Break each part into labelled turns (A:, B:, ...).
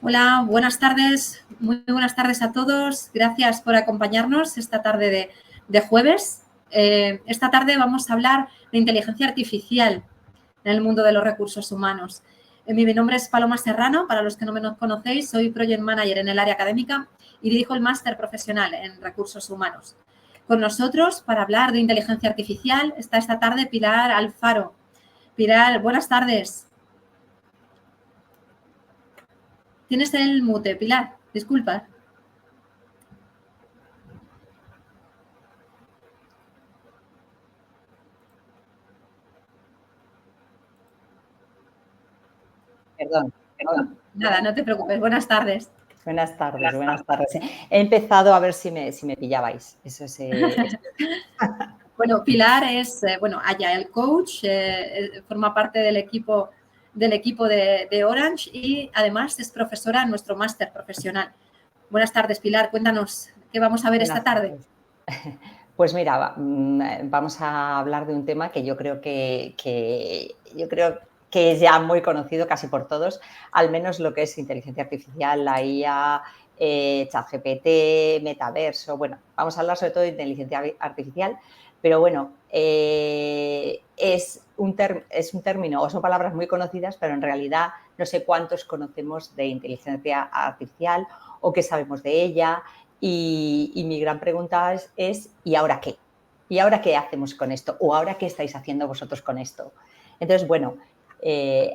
A: Hola, buenas tardes, muy buenas tardes a todos. Gracias por acompañarnos esta tarde de jueves. Esta tarde vamos a hablar de inteligencia artificial en el mundo de los recursos humanos. Mi nombre es Paloma Serrano, para los que no me conocéis, soy Project Manager en el área académica y dirijo el máster profesional en recursos humanos. Con nosotros, para hablar de inteligencia artificial, está esta tarde Pilar Alfaro. Pilar, buenas tardes. Tienes el mute, Pilar, disculpa.
B: Perdón.
A: Nada, no te preocupes. Buenas tardes.
B: Buenas tardes. He empezado a ver si me pillabais. Eso es.
A: Bueno, Pilar es, Agile Coach, forma parte del equipo de Orange y además es profesora en nuestro máster profesional. Buenas tardes, Pilar. Cuéntanos qué vamos a ver esta tarde.
B: Pues mira, vamos a hablar de un tema que yo creo que es ya muy conocido casi por todos, al menos lo que es inteligencia artificial, la IA, ChatGPT, metaverso. Bueno, vamos a hablar sobre todo de inteligencia artificial, pero bueno, es un término o son palabras muy conocidas, pero en realidad no sé cuántos conocemos de inteligencia artificial o qué sabemos de ella. Y mi gran pregunta es ¿y ahora qué? ¿Y ahora qué hacemos con esto? ¿O ahora qué estáis haciendo vosotros con esto? Entonces, bueno,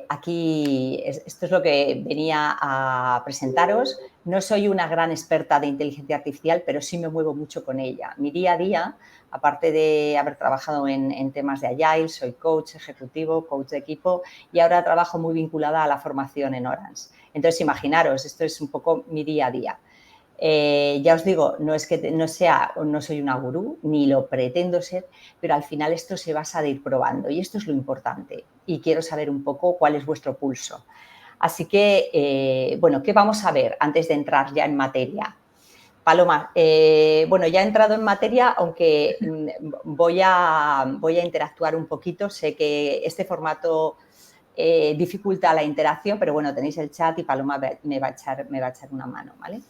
B: aquí esto es lo que venía a presentaros. No soy una gran experta de inteligencia artificial, pero sí me muevo mucho con ella. Mi día a día, aparte de haber trabajado en temas de Agile, soy coach ejecutivo, coach de equipo y ahora trabajo muy vinculada a la formación en Orange. Entonces, imaginaros, esto es un poco mi día a día. Ya os digo, no es que no soy una gurú, ni lo pretendo ser, pero al final esto se basa de ir probando y esto es lo importante y quiero saber un poco cuál es vuestro pulso. Así que, bueno, ¿qué vamos a ver antes de entrar ya en materia? Paloma, bueno, ya he entrado en materia, aunque voy a interactuar un poquito. Sé que este formato dificulta la interacción, pero bueno, tenéis el chat y Paloma me va a echar una mano, ¿vale?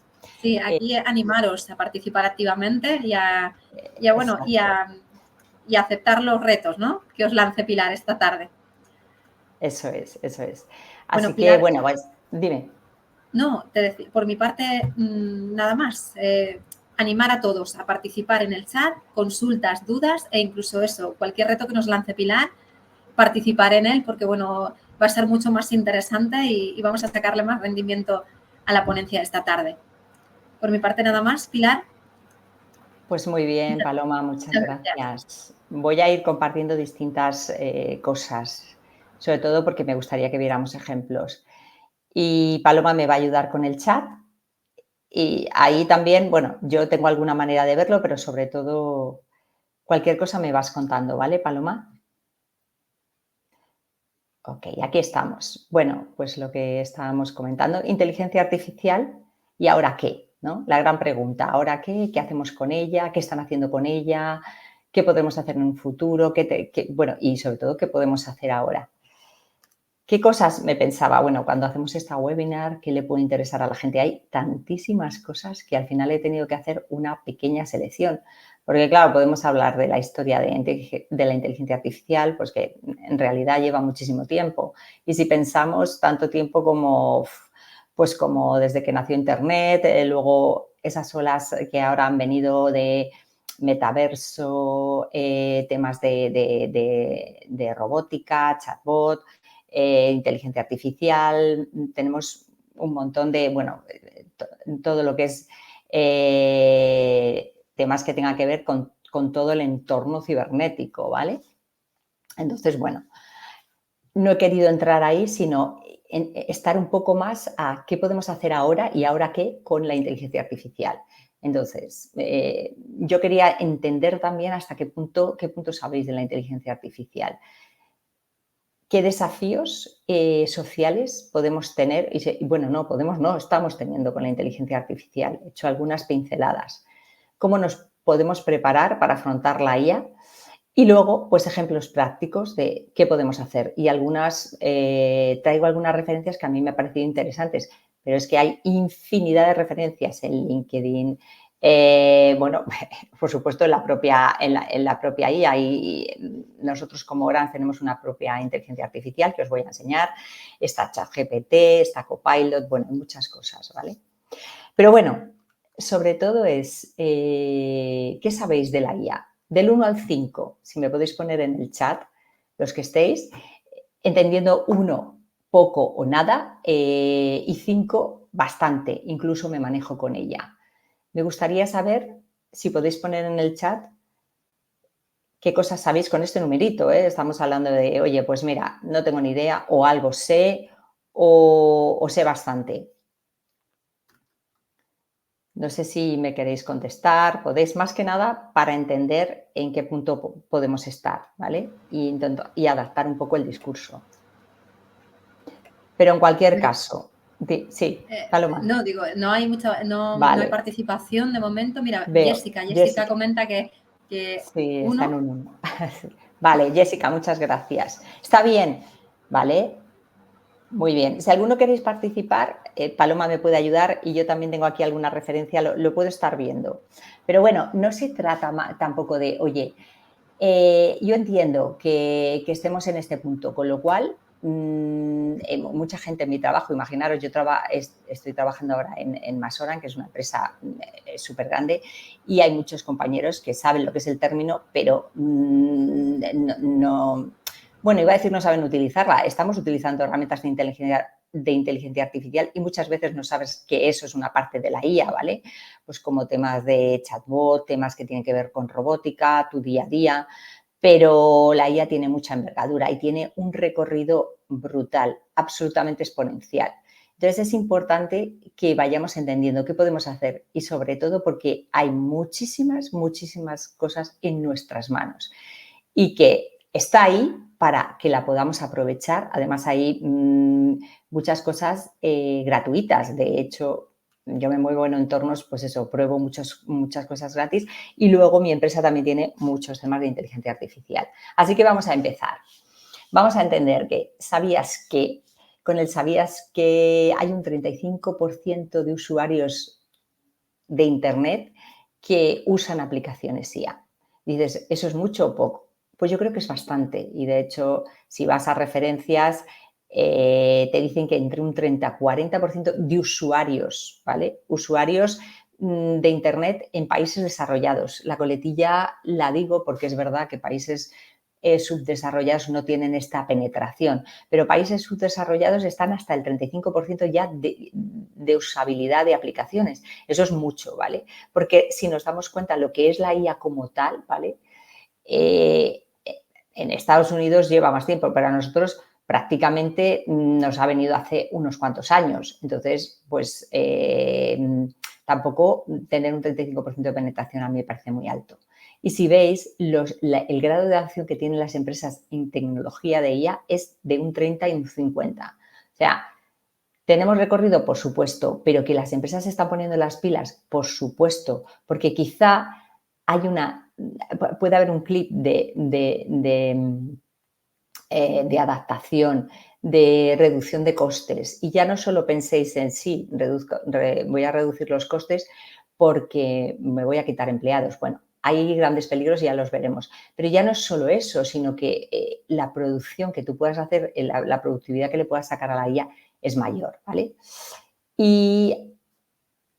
A: Sí, aquí animaros a participar activamente y a aceptar los retos, ¿no?, que os lance Pilar esta tarde.
B: Eso es. Así
A: Bueno,
B: que,
A: Pilar,
B: bueno, pues dime.
A: No, por mi parte, nada más. Animar a todos a participar en el chat, consultas, dudas e incluso eso, cualquier reto que nos lance Pilar, participar en él porque, bueno, va a ser mucho más interesante y vamos a sacarle más rendimiento a la ponencia de esta tarde. Por mi parte, nada más. Pilar.
B: Pues muy bien, Paloma, muchas gracias. Voy a ir compartiendo distintas cosas, sobre todo porque me gustaría que viéramos ejemplos. Y Paloma me va a ayudar con el chat. Y ahí también, bueno, yo tengo alguna manera de verlo, pero sobre todo cualquier cosa me vas contando, ¿vale, Paloma? Ok, aquí estamos. Bueno, pues lo que estábamos comentando, inteligencia artificial, ¿y ahora qué? ¿No? La gran pregunta, ¿ahora qué? ¿Qué hacemos con ella? ¿Qué están haciendo con ella? ¿Qué podemos hacer en un futuro? Bueno, y sobre todo, ¿qué podemos hacer ahora? ¿Qué cosas me pensaba? Bueno, cuando hacemos esta webinar, ¿qué le puede interesar a la gente? Hay tantísimas cosas que al final he tenido que hacer una pequeña selección. Porque, claro, podemos hablar de la historia de la inteligencia artificial, pues que en realidad lleva muchísimo tiempo. Y si pensamos tanto tiempo pues como desde que nació Internet, luego esas olas que ahora han venido de metaverso, temas de robótica, chatbot, inteligencia artificial, tenemos un montón de, bueno, todo lo que es temas que tengan que ver con todo el entorno cibernético, ¿vale? Entonces, bueno, no he querido entrar ahí, sino estar un poco más a qué podemos hacer ahora y ahora qué con la inteligencia artificial. Entonces, yo quería entender también hasta qué punto sabéis de la inteligencia artificial. ¿Qué desafíos sociales podemos tener? Bueno, no, estamos teniendo con la inteligencia artificial. He hecho algunas pinceladas. ¿Cómo nos podemos preparar para afrontar la IA? Y luego, pues ejemplos prácticos de qué podemos hacer. Y traigo algunas referencias que a mí me han parecido interesantes. pero es que hay infinidad de referencias en LinkedIn. Bueno, por supuesto, en la propia IA, y nosotros como Orange tenemos una propia inteligencia artificial que os voy a enseñar. Está ChatGPT, está Copilot, bueno, muchas cosas, ¿vale? Pero bueno, sobre todo es, ¿qué sabéis de la IA? Del 1 al 5, si me podéis poner en el chat, los que estéis, entendiendo 1, poco o nada, y 5, bastante, incluso me manejo con ella. Me gustaría saber si podéis poner en el chat qué cosas sabéis con este numerito, ¿eh? Estamos hablando de, oye, pues mira, no tengo ni idea, o algo sé, o sé bastante. No sé si me queréis contestar, podéis más que nada para entender en qué punto podemos estar, ¿vale? Y adaptar un poco el discurso. Pero en cualquier caso, sí, Paloma.
A: No, digo, no hay mucha, no hay participación de momento. Mira,
B: Veo,
A: Jessica comenta que
B: sí, está en
A: 1.
B: un 1. Vale, Jessica, muchas gracias. Está bien, ¿vale? Muy bien. Si alguno queréis participar, Paloma me puede ayudar y yo también tengo aquí alguna referencia, lo puedo estar viendo. Pero bueno, no se trata tampoco de, oye, yo entiendo que estemos en este punto, con lo cual mucha gente en mi trabajo, imaginaros, yo estoy trabajando ahora en Masoran, que es una empresa súper grande, y hay muchos compañeros que saben lo que es el término, pero no, bueno, iba a decir no saben utilizarla. Estamos utilizando herramientas de inteligencia artificial y muchas veces no sabes que eso es una parte de la IA, ¿vale? Pues como temas de chatbot, temas que tienen que ver con robótica, tu día a día, pero la IA tiene mucha envergadura y tiene un recorrido brutal, absolutamente exponencial. Entonces es importante que vayamos entendiendo qué podemos hacer y sobre todo porque hay muchísimas, muchísimas cosas en nuestras manos y que está ahí para que la podamos aprovechar. Además hay muchas cosas gratuitas. De hecho, yo me muevo en entornos, pues eso, pruebo muchas cosas gratis y luego mi empresa también tiene muchos temas de inteligencia artificial. Así que vamos a empezar. Vamos a entender que sabías que hay un 35% de usuarios de Internet que usan aplicaciones IA. Dices, ¿eso es mucho o poco? Pues yo creo que es bastante y de hecho, si vas a referencias, te dicen que entre un 30-40% de usuarios, ¿vale? Usuarios de Internet en países desarrollados. La coletilla la digo porque es verdad que países subdesarrollados no tienen esta penetración, pero países subdesarrollados están hasta el 35% ya de usabilidad de aplicaciones. Eso es mucho, ¿vale? Porque si nos damos cuenta lo que es la IA como tal, ¿vale? En Estados Unidos lleva más tiempo, pero a nosotros prácticamente nos ha venido hace unos cuantos años. Entonces, pues tampoco tener un 35% de penetración a mí me parece muy alto. Y si veis, el grado de adopción que tienen las empresas en tecnología de IA es de un 30 y un 50. O sea, tenemos recorrido, por supuesto, pero que las empresas se están poniendo las pilas, por supuesto, porque quizá puede haber un clip de adaptación, de reducción de costes. Y ya no solo penséis en sí, voy a reducir los costes porque me voy a quitar empleados. Bueno, hay grandes peligros y ya los veremos. Pero ya no es solo eso, sino que la producción que tú puedas hacer, la productividad que le puedas sacar a la IA es mayor, ¿vale? Y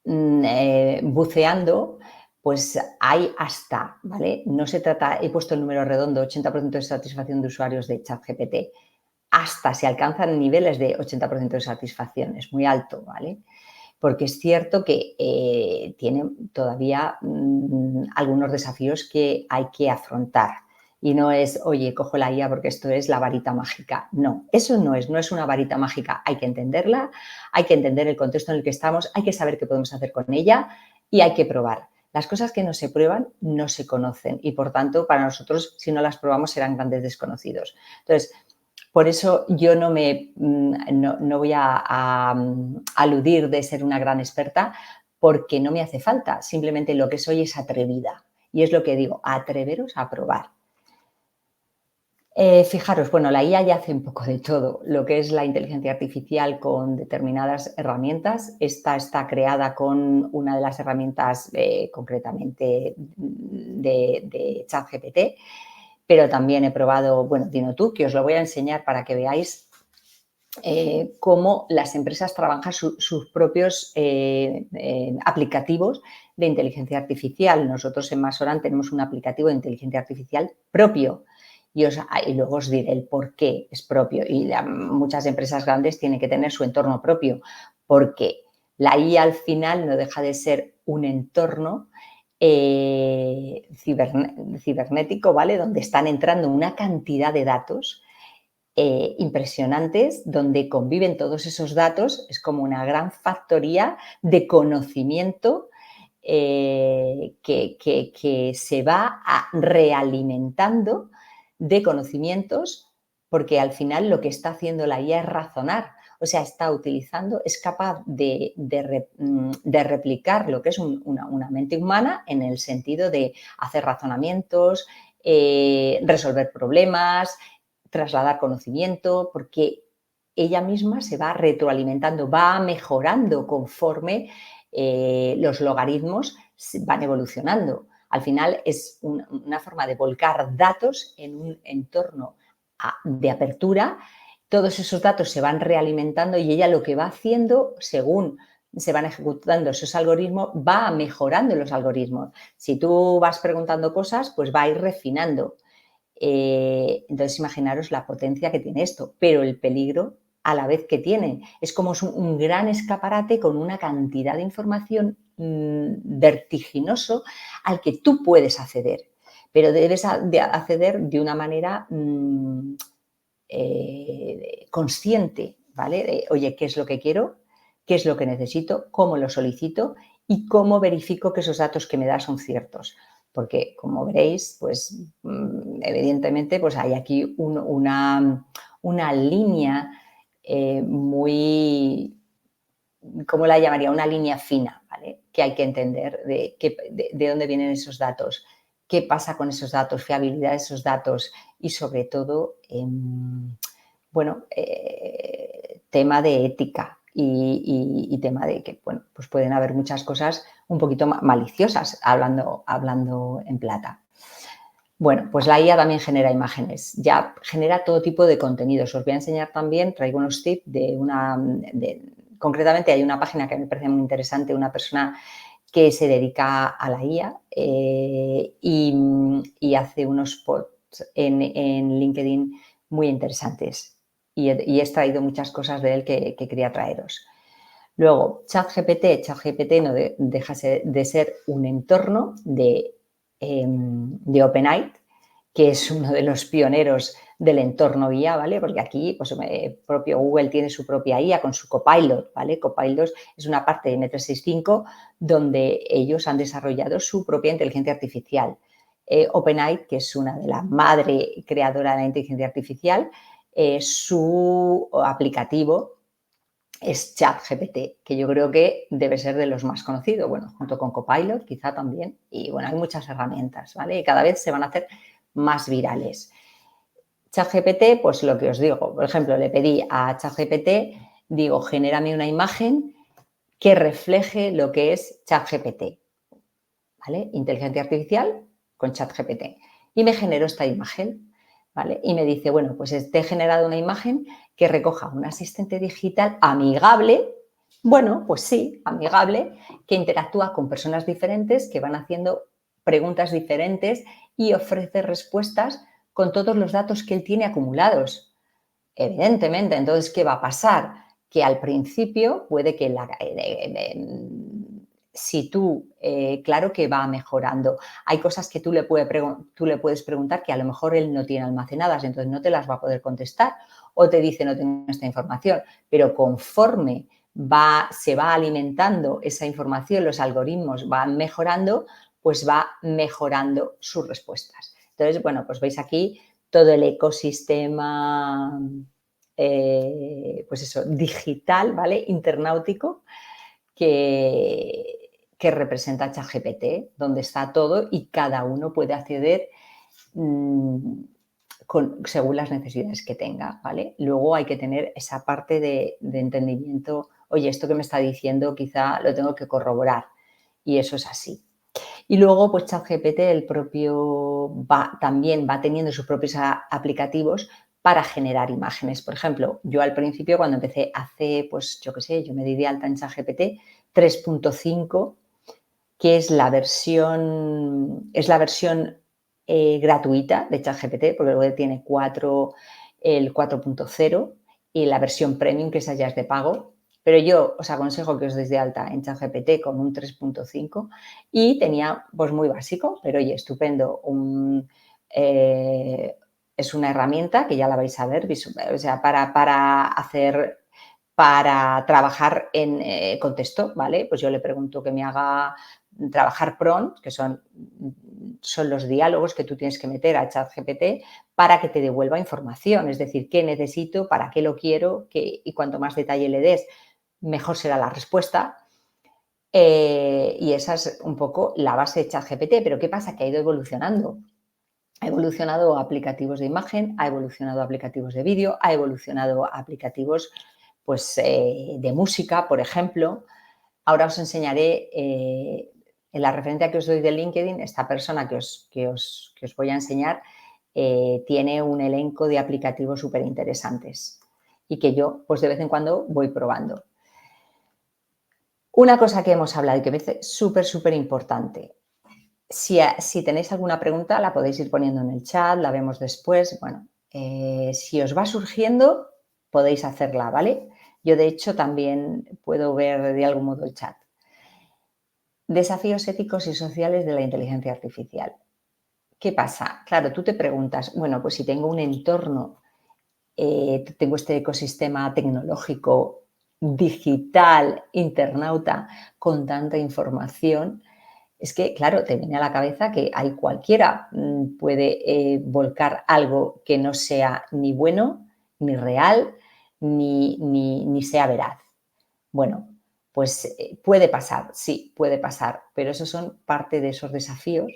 B: buceando, pues hay hasta, ¿vale? No se trata, he puesto el número redondo, 80% de satisfacción de usuarios de ChatGPT, hasta se alcanzan niveles de 80% de satisfacción, es muy alto, ¿vale? Porque es cierto que tiene todavía algunos desafíos que hay que afrontar. Y no es, oye, cojo la IA porque esto es la varita mágica. No, eso no es una varita mágica. Hay que entenderla, hay que entender el contexto en el que estamos, hay que saber qué podemos hacer con ella y hay que probar. Las cosas que no se prueban no se conocen y, por tanto, para nosotros, si no las probamos, serán grandes desconocidos. Entonces, por eso yo no voy a aludir de ser una gran experta porque no me hace falta. Simplemente lo que soy es atrevida. Y es lo que digo, atreveros a probar. Fijaros, bueno, la IA ya hace un poco de todo, lo que es la inteligencia artificial con determinadas herramientas. Esta está creada con una de las herramientas concretamente de ChatGPT, pero también he probado, bueno, Dino tú, que os lo voy a enseñar para que veáis cómo las empresas trabajan sus propios aplicativos de inteligencia artificial. Nosotros en Masoran tenemos un aplicativo de inteligencia artificial propio y luego os diré el por qué es propio. Y muchas empresas grandes tienen que tener su entorno propio porque la IA al final no deja de ser un entorno cibernético, ¿vale? Donde están entrando una cantidad de datos impresionantes, donde conviven todos esos datos. Es como una gran factoría de conocimiento que se va realimentando de conocimientos, porque al final lo que está haciendo la IA es razonar. O sea, está utilizando, es capaz de replicar lo que es una mente humana en el sentido de hacer razonamientos, resolver problemas, trasladar conocimiento, porque ella misma se va retroalimentando, va mejorando conforme los logaritmos van evolucionando. Al final es una forma de volcar datos en un entorno de apertura. Todos esos datos se van realimentando y ella lo que va haciendo, según se van ejecutando esos algoritmos, va mejorando los algoritmos. Si tú vas preguntando cosas, pues va a ir refinando. Entonces, imaginaros la potencia que tiene esto, pero el peligro a la vez que tiene. Es como un gran escaparate con una cantidad de información vertiginoso al que tú puedes acceder, pero debes acceder de una manera consciente, ¿vale? Oye, ¿qué es lo que quiero? ¿Qué es lo que necesito? ¿Cómo lo solicito? ¿Y cómo verifico que esos datos que me da son ciertos? Porque, como veréis, pues evidentemente pues hay aquí una línea muy, ¿cómo la llamaría? Una línea fina, ¿vale? Que hay que entender de dónde vienen esos datos, qué pasa con esos datos, fiabilidad de esos datos y sobre todo, bueno, tema de ética y tema de que, bueno, pues pueden haber muchas cosas un poquito maliciosas, hablando en plata. Bueno, pues la IA también genera imágenes, ya genera todo tipo de contenidos. Os voy a enseñar también, traigo unos tips concretamente hay una página que me parece muy interesante, una persona que se dedica a la IA y hace unos posts en LinkedIn muy interesantes y he extraído muchas cosas de él que quería traeros. Luego, ChatGPT no deja de ser un entorno de OpenAI, que es uno de los pioneros del entorno IA, ¿vale? Porque aquí, pues, propio Google tiene su propia IA con su Copilot, ¿vale? Copilot es una parte de M365 donde ellos han desarrollado su propia inteligencia artificial. OpenAI, que es una de las madre creadora de la inteligencia artificial, su aplicativo es ChatGPT, que yo creo que debe ser de los más conocidos, bueno, junto con Copilot quizá también, y bueno, hay muchas herramientas, ¿vale? Y cada vez se van a hacer más virales. ChatGPT, pues lo que os digo, por ejemplo, le pedí a ChatGPT, digo, genérame una imagen que refleje lo que es ChatGPT, ¿vale? Inteligencia artificial con ChatGPT. Y me generó esta imagen, ¿vale? Y me dice, bueno, pues te he generado una imagen que recoja un asistente digital amigable, bueno, pues sí, amigable, que interactúa con personas diferentes, que van haciendo preguntas diferentes y ofrece respuestas con todos los datos que él tiene acumulados. Evidentemente, entonces, ¿qué va a pasar? Que al principio puede que si tú, claro que va mejorando. Hay cosas que tú le puedes preguntar que a lo mejor él no tiene almacenadas, entonces no te las va a poder contestar o te dice no tengo esta información, pero conforme se va alimentando esa información, los algoritmos van mejorando, pues va mejorando sus respuestas. Entonces, bueno, pues veis aquí todo el ecosistema, pues eso, digital, ¿vale? Internautico que representa ChatGPT, donde está todo y cada uno puede acceder según las necesidades que tenga, ¿vale? Luego hay que tener esa parte de entendimiento. Oye, esto que me está diciendo quizá lo tengo que corroborar, y eso es así. Y luego, pues ChatGPT, el propio también va teniendo sus propios aplicativos para generar imágenes. Por ejemplo, yo al principio, cuando empecé hace, pues yo qué sé, yo me di de alta en ChatGPT 3.5, que es la versión gratuita de ChatGPT, porque luego tiene el 4.0 y la versión premium, que esa ya es de pago. Pero yo os aconsejo que os deis de alta en ChatGPT con un 3.5 y tenía, pues muy básico, pero oye, estupendo. Es una herramienta que ya la vais a ver, o sea, para trabajar con texto, ¿vale? Pues yo le pregunto que me haga trabajar prompts, que son los diálogos que tú tienes que meter a ChatGPT para que te devuelva información, es decir, qué necesito, para qué lo quiero, y cuanto más detalle le des, mejor será la respuesta. Y esa es un poco la base de ChatGPT, pero ¿qué pasa? Que ha ido evolucionando. Ha evolucionado a aplicativos de imagen, ha evolucionado a aplicativos de vídeo, ha evolucionado a aplicativos pues, de música, por ejemplo. Ahora os enseñaré, en la referencia que os doy de LinkedIn, esta persona que os voy a enseñar tiene un elenco de aplicativos súper interesantes y que yo, pues de vez en cuando, voy probando. Una cosa que hemos hablado y que me parece súper importante. Si tenéis alguna pregunta, la podéis ir poniendo en el chat, la vemos después. Bueno, si os va surgiendo, podéis hacerla, ¿vale? Yo, de hecho, también puedo ver de algún modo el chat. Desafíos éticos y sociales de la inteligencia artificial. ¿Qué pasa? Claro, tú te preguntas, bueno, pues si tengo un entorno, tengo este ecosistema tecnológico, digital, internauta, con tanta información, es que, claro, te viene a la cabeza que hay cualquiera puede volcar algo que no sea ni bueno, ni real, ni sea veraz. Bueno, pues puede pasar, sí, puede pasar, pero esos son parte de esos desafíos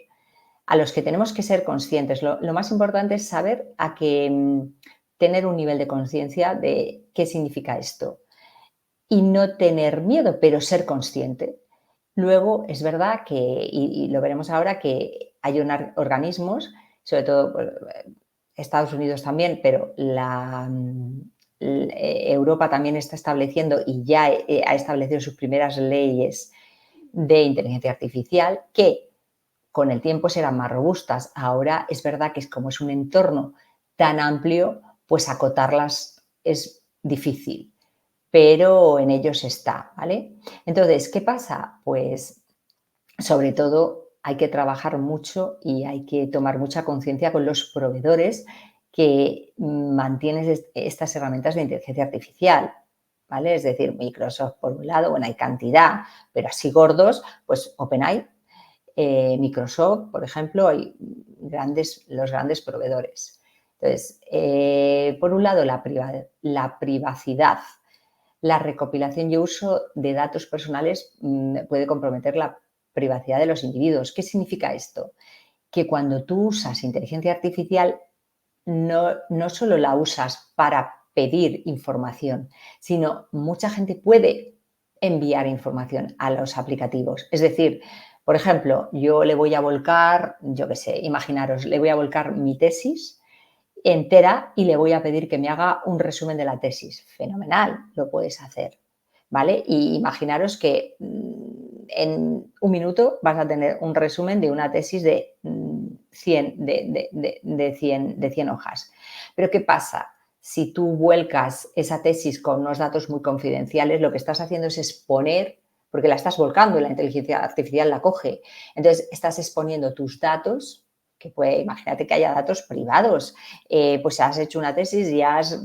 B: a los que tenemos que ser conscientes. Lo más importante es saber tener un nivel de conciencia de qué significa esto y no tener miedo, pero ser consciente. Luego, es verdad que, y lo veremos ahora, que hay organismos, sobre todo Estados Unidos también, pero Europa también está estableciendo y ya ha establecido sus primeras leyes de inteligencia artificial que con el tiempo serán más robustas. Ahora es verdad que como es un entorno tan amplio, pues acotarlas es difícil, pero en ellos está, ¿vale? Entonces, ¿qué pasa? Pues sobre todo hay que trabajar mucho y hay que tomar mucha conciencia con los proveedores que mantienen estas herramientas de inteligencia artificial, ¿vale? Es decir, Microsoft por un lado, bueno, hay cantidad, pero así gordos, pues OpenAI, Microsoft, por ejemplo, hay los grandes proveedores. Entonces, por un lado, la privacidad, la recopilación y uso de datos personales puede comprometer la privacidad de los individuos. ¿Qué significa esto? Que cuando tú usas inteligencia artificial, no solo la usas para pedir información, sino mucha gente puede enviar información a los aplicativos. Es decir, por ejemplo, yo le voy a volcar, yo qué sé, imaginaros, le voy a volcar mi tesis entera y le voy a pedir que me haga un resumen de la tesis. Fenomenal, lo puedes hacer, ¿vale? Y imaginaros que en un minuto vas a tener un resumen de una tesis de 100 hojas. Pero ¿qué pasa? Si tú vuelcas esa tesis con unos datos muy confidenciales, lo que estás haciendo es exponer, porque la estás volcando, la inteligencia artificial la coge. Entonces, estás exponiendo tus datos, que imagínate que haya datos privados. Pues has hecho una tesis y has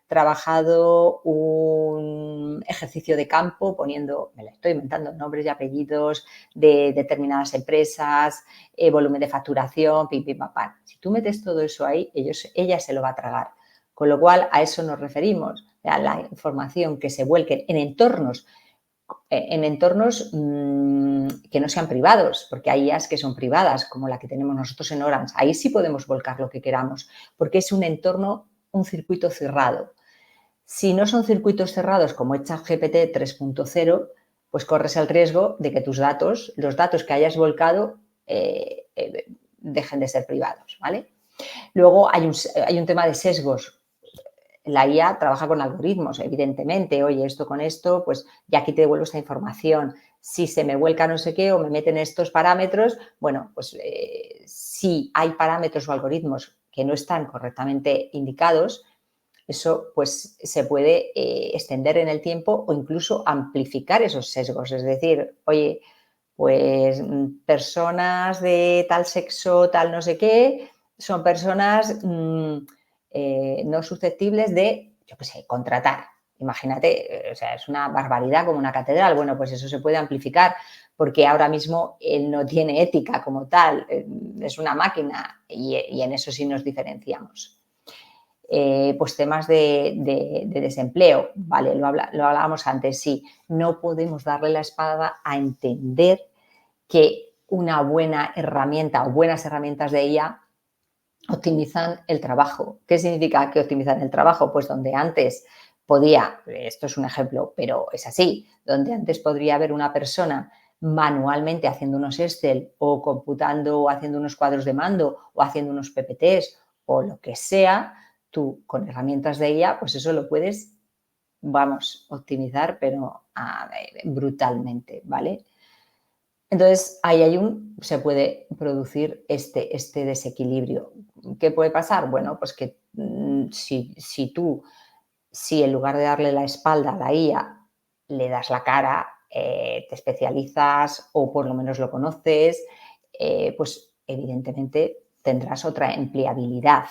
B: trabajado un ejercicio de campo poniendo, me la estoy inventando, nombres y apellidos de determinadas empresas, volumen de facturación, pim, pim, pam, pam. Si tú metes todo eso ahí, ella se lo va a tragar. Con lo cual, a eso nos referimos, a la información que se vuelque en entornos en entornos que no sean privados, porque hay IAs que son privadas, como la que tenemos nosotros en Orange. Ahí sí podemos volcar lo que queramos, porque es un entorno, un circuito cerrado. Si no son circuitos cerrados como ChatGPT 3.0, pues corres el riesgo de que tus datos, los datos que hayas volcado, dejen de ser privados, ¿vale? Luego hay un tema de sesgos. La IA trabaja con algoritmos, evidentemente. Oye, esto con esto, pues ya aquí te devuelvo esta información. Si se me vuelca no sé qué o me meten estos parámetros, bueno, pues si hay parámetros o algoritmos que no están correctamente indicados, eso pues se puede extender en el tiempo o incluso amplificar esos sesgos. Es decir, oye, pues personas de tal sexo, tal no sé qué, son personas no susceptibles de, yo qué sé, contratar. Imagínate, o sea, es una barbaridad como una catedral. Bueno, pues eso se puede amplificar porque ahora mismo él no tiene ética como tal, es una máquina y en eso sí nos diferenciamos. Pues temas de desempleo, ¿vale? Lo hablábamos antes, sí. No podemos darle la espalda a entender que una buena herramienta o buenas herramientas de IA optimizan el trabajo. ¿Qué significa que optimizan el trabajo? Pues donde antes podía, esto es un ejemplo, pero es así, donde antes podría haber una persona manualmente haciendo unos Excel o computando o haciendo unos cuadros de mando o haciendo unos PPTs o lo que sea, tú con herramientas de IA, pues eso lo puedes, vamos, optimizar, pero brutalmente, ¿vale? Entonces, ahí se puede producir este desequilibrio. ¿Qué puede pasar? Bueno, pues que si en lugar de darle la espalda a la IA, le das la cara, te especializas o por lo menos lo conoces, pues evidentemente tendrás otra empleabilidad.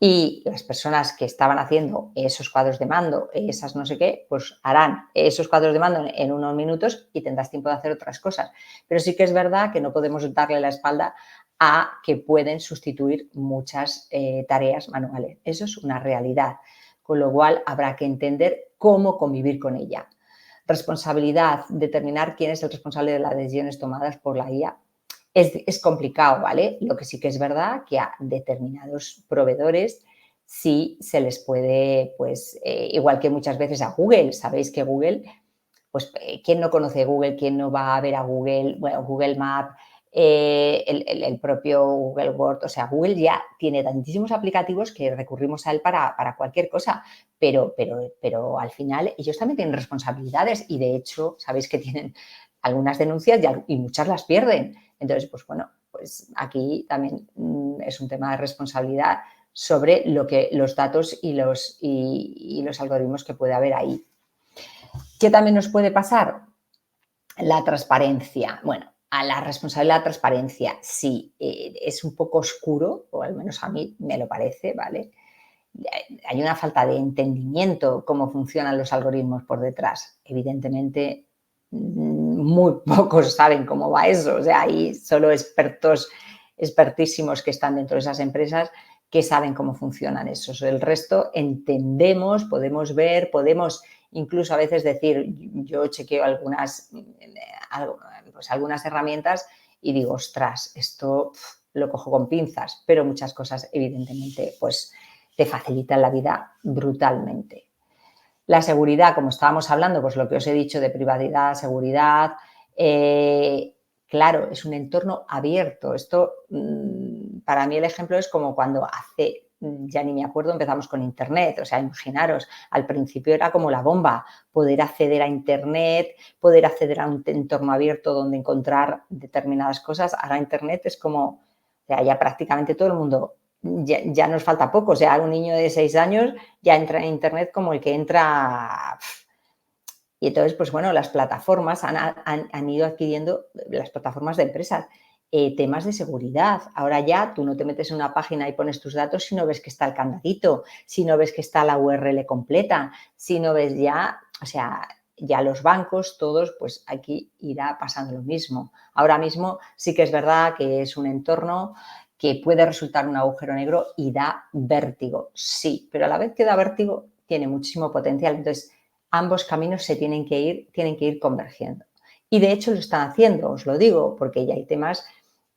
B: Y las personas que estaban haciendo esos cuadros de mando, esas no sé qué, pues harán esos cuadros de mando en unos minutos y tendrás tiempo de hacer otras cosas. Pero sí que es verdad que no podemos darle la espalda a que pueden sustituir muchas tareas manuales. Eso es una realidad, con lo cual habrá que entender cómo convivir con ella. Responsabilidad, determinar quién es el responsable de las decisiones tomadas por la IA. Es complicado, ¿vale? Lo que sí que es verdad que a determinados proveedores sí se les puede, pues, igual que muchas veces a Google, sabéis que Google, pues, ¿quién no conoce Google? ¿Quién no va a ver a Google? Bueno, Google Maps, el propio Google Word, o sea, Google ya tiene tantísimos aplicativos que recurrimos a él para cualquier cosa, pero al final ellos también tienen responsabilidades y de hecho, sabéis que tienen algunas denuncias y muchas las pierden. Entonces, pues bueno, pues aquí también es un tema de responsabilidad sobre los datos y los algoritmos que puede haber ahí. ¿Qué también nos puede pasar? La transparencia. Bueno, a la responsabilidad de la transparencia, sí, es un poco oscuro, o al menos a mí me lo parece, ¿vale? Hay una falta de entendimiento cómo funcionan los algoritmos por detrás. Evidentemente, muy pocos saben cómo va eso. O sea, hay solo expertísimos que están dentro de esas empresas que saben cómo funcionan esos. El resto entendemos, podemos ver, podemos incluso a veces decir, yo chequeo algunas herramientas y digo, ostras, esto lo cojo con pinzas, pero muchas cosas evidentemente pues te facilitan la vida brutalmente. La seguridad, como estábamos hablando, pues lo que os he dicho de privacidad, seguridad, claro, es un entorno abierto. Esto, para mí el ejemplo es como cuando ya ni me acuerdo, empezamos con Internet. O sea, imaginaros, al principio era como la bomba, poder acceder a Internet, poder acceder a un entorno abierto donde encontrar determinadas cosas. Ahora Internet es como, o sea, ya prácticamente todo el mundo, ya nos falta poco. O sea, un niño de 6 años ya entra en Internet como el que entra. Y entonces, pues bueno, las plataformas han ido adquiriendo, las plataformas de empresas, temas de seguridad. Ahora ya tú no te metes en una página y pones tus datos si no ves que está el candadito, si no ves que está la URL completa, si no ves ya, o sea, ya los bancos, todos, pues aquí irá pasando lo mismo. Ahora mismo sí que es verdad que es un entorno que puede resultar un agujero negro y da vértigo, sí, pero a la vez que da vértigo tiene muchísimo potencial. Entonces, ambos caminos se tienen que ir convergiendo. Y de hecho lo están haciendo, os lo digo, porque ya hay temas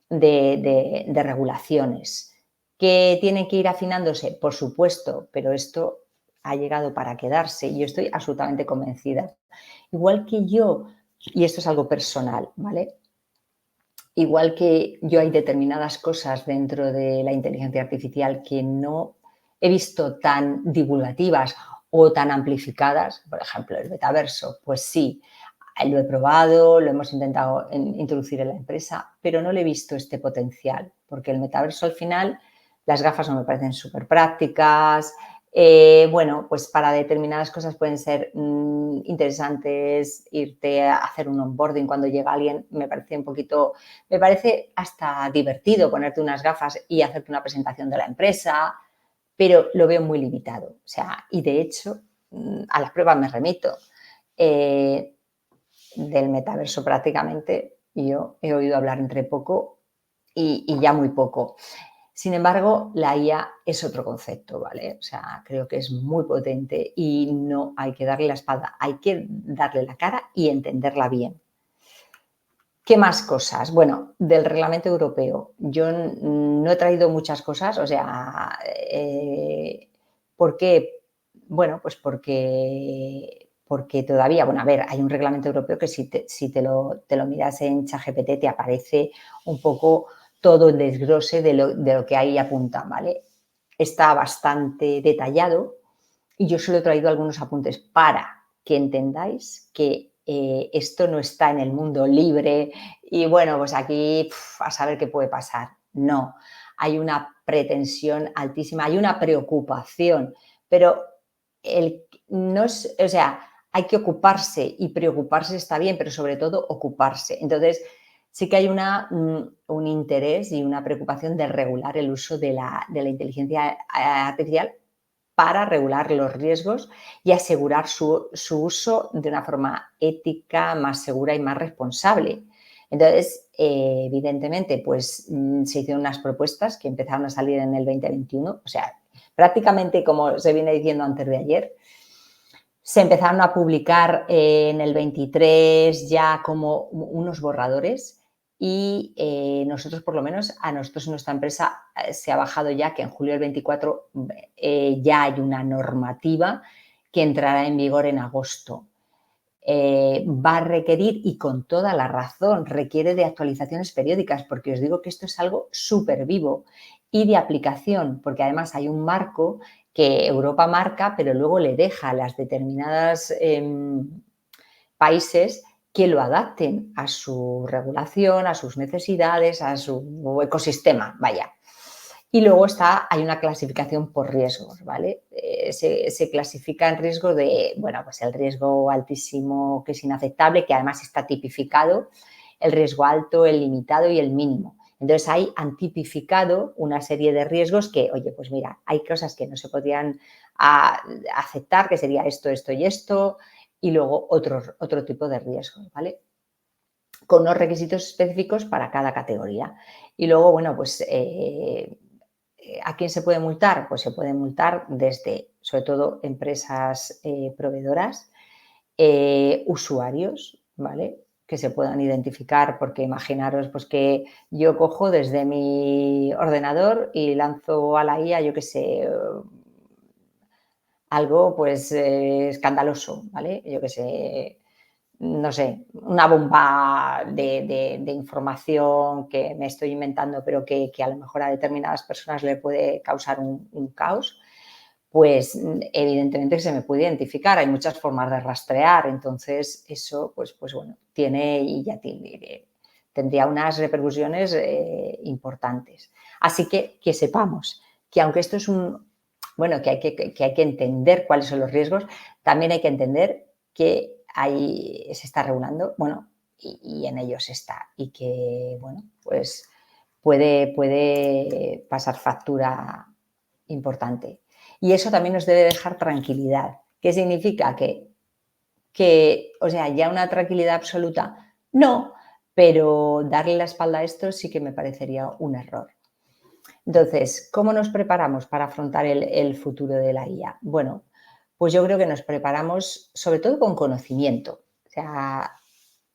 B: de regulaciones que tienen que ir afinándose, por supuesto, pero esto ha llegado para quedarse y yo estoy absolutamente convencida. Igual que yo, y esto es algo personal, ¿vale? Igual que yo hay determinadas cosas dentro de la inteligencia artificial que no he visto tan divulgativas o tan amplificadas, por ejemplo, el metaverso, pues sí, lo he probado, lo hemos intentado introducir en la empresa, pero no le he visto este potencial, porque el metaverso al final, las gafas no me parecen súper prácticas. Bueno, pues para determinadas cosas pueden ser interesantes irte a hacer un onboarding cuando llega alguien, me parece hasta divertido ponerte unas gafas y hacerte una presentación de la empresa, pero lo veo muy limitado. O sea, y de hecho, a las pruebas me remito. Del metaverso prácticamente yo he oído hablar entre poco y ya muy poco. Sin embargo, la IA es otro concepto, ¿vale? O sea, creo que es muy potente y no hay que darle la espalda, hay que darle la cara y entenderla bien. ¿Qué más cosas? Bueno, del reglamento europeo. Yo no he traído muchas cosas, o sea, ¿por qué? Bueno, pues porque todavía, bueno, a ver, hay un reglamento europeo que si te lo miras en ChatGPT te aparece un poco todo el desglose de lo que ahí apuntan, ¿vale? Está bastante detallado y yo solo he traído algunos apuntes para que entendáis que esto no está en el mundo libre y bueno, pues aquí a saber qué puede pasar. No, hay una pretensión altísima, hay una preocupación, pero no es, o sea, hay que ocuparse y preocuparse está bien, pero sobre todo ocuparse. Entonces, sí que hay un interés y una preocupación de regular el uso de la inteligencia artificial para regular los riesgos y asegurar su uso de una forma ética, más segura y más responsable. Entonces, evidentemente, pues se hicieron unas propuestas que empezaron a salir en el 2021, o sea, prácticamente como se viene diciendo antes de ayer. Se empezaron a publicar en el 23 ya como unos borradores y nosotros, por lo menos, a nosotros en nuestra empresa se ha bajado ya que en julio del 24 ya hay una normativa que entrará en vigor en agosto. Va a requerir, y con toda la razón, requiere de actualizaciones periódicas, porque os digo que esto es algo súper vivo y de aplicación, porque además hay un marco que Europa marca, pero luego le deja a las determinadas países que lo adapten a su regulación, a sus necesidades, a su ecosistema, vaya. Y luego hay una clasificación por riesgos, ¿vale? Se clasifica en riesgo de, bueno, pues el riesgo altísimo que es inaceptable, que además está tipificado, el riesgo alto, el limitado y el mínimo. Entonces, ahí han tipificado una serie de riesgos que, oye, pues mira, hay cosas que no se podrían aceptar, que sería esto, esto y esto, y luego otro tipo de riesgos, ¿vale? Con unos requisitos específicos para cada categoría. Y luego, bueno, pues ¿a quién se puede multar? Pues se puede multar desde, sobre todo, empresas proveedoras, usuarios, ¿vale? Que se puedan identificar, porque imaginaros pues que yo cojo desde mi ordenador y lanzo a la IA, yo qué sé, algo pues escandaloso, ¿vale? Yo qué sé, no sé, una bomba de información que me estoy inventando, pero que a lo mejor a determinadas personas le puede causar un caos, pues evidentemente se me puede identificar. Hay muchas formas de rastrear, entonces eso, pues bueno, tendría unas repercusiones importantes. Así que sepamos que aunque esto es bueno, que hay que entender cuáles son los riesgos, también hay que entender que ahí se está regulando, bueno, y en ellos está, y que, bueno, pues puede pasar factura importante. Y eso también nos debe dejar tranquilidad. ¿Qué significa? O sea, ya una tranquilidad absoluta, no, pero darle la espalda a esto sí que me parecería un error. Entonces, ¿cómo nos preparamos para afrontar el futuro de la IA? Bueno, pues yo creo que nos preparamos sobre todo con conocimiento. O sea,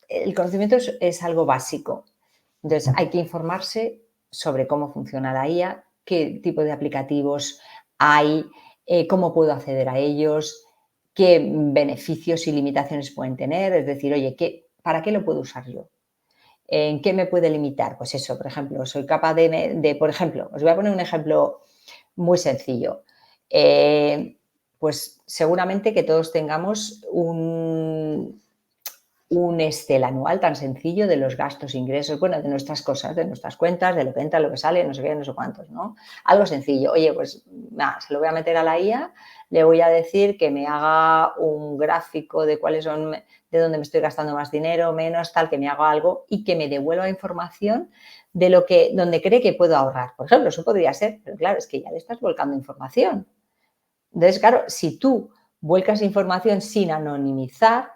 B: el conocimiento es algo básico. Entonces, hay que informarse sobre cómo funciona la IA, qué tipo de aplicativos hay, cómo puedo acceder a ellos, qué beneficios y limitaciones pueden tener. Es decir, oye, ¿para qué lo puedo usar yo? ¿En qué me puede limitar? Pues eso, por ejemplo, soy capaz por ejemplo, os voy a poner un ejemplo muy sencillo. Pues seguramente que todos tengamos un Excel anual tan sencillo de los gastos, ingresos, bueno, de nuestras cosas, de nuestras cuentas, de lo que entra, lo que sale, no sé qué, no sé cuántos, ¿no? Algo sencillo. Oye, pues nada, se lo voy a meter a la IA, le voy a decir que me haga un gráfico de cuáles son, de dónde me estoy gastando más dinero, menos, tal, que me haga algo y que me devuelva información de donde cree que puedo ahorrar. Por ejemplo, eso podría ser, pero claro, es que ya le estás volcando información. Entonces, claro, si tú vuelcas información sin anonimizar,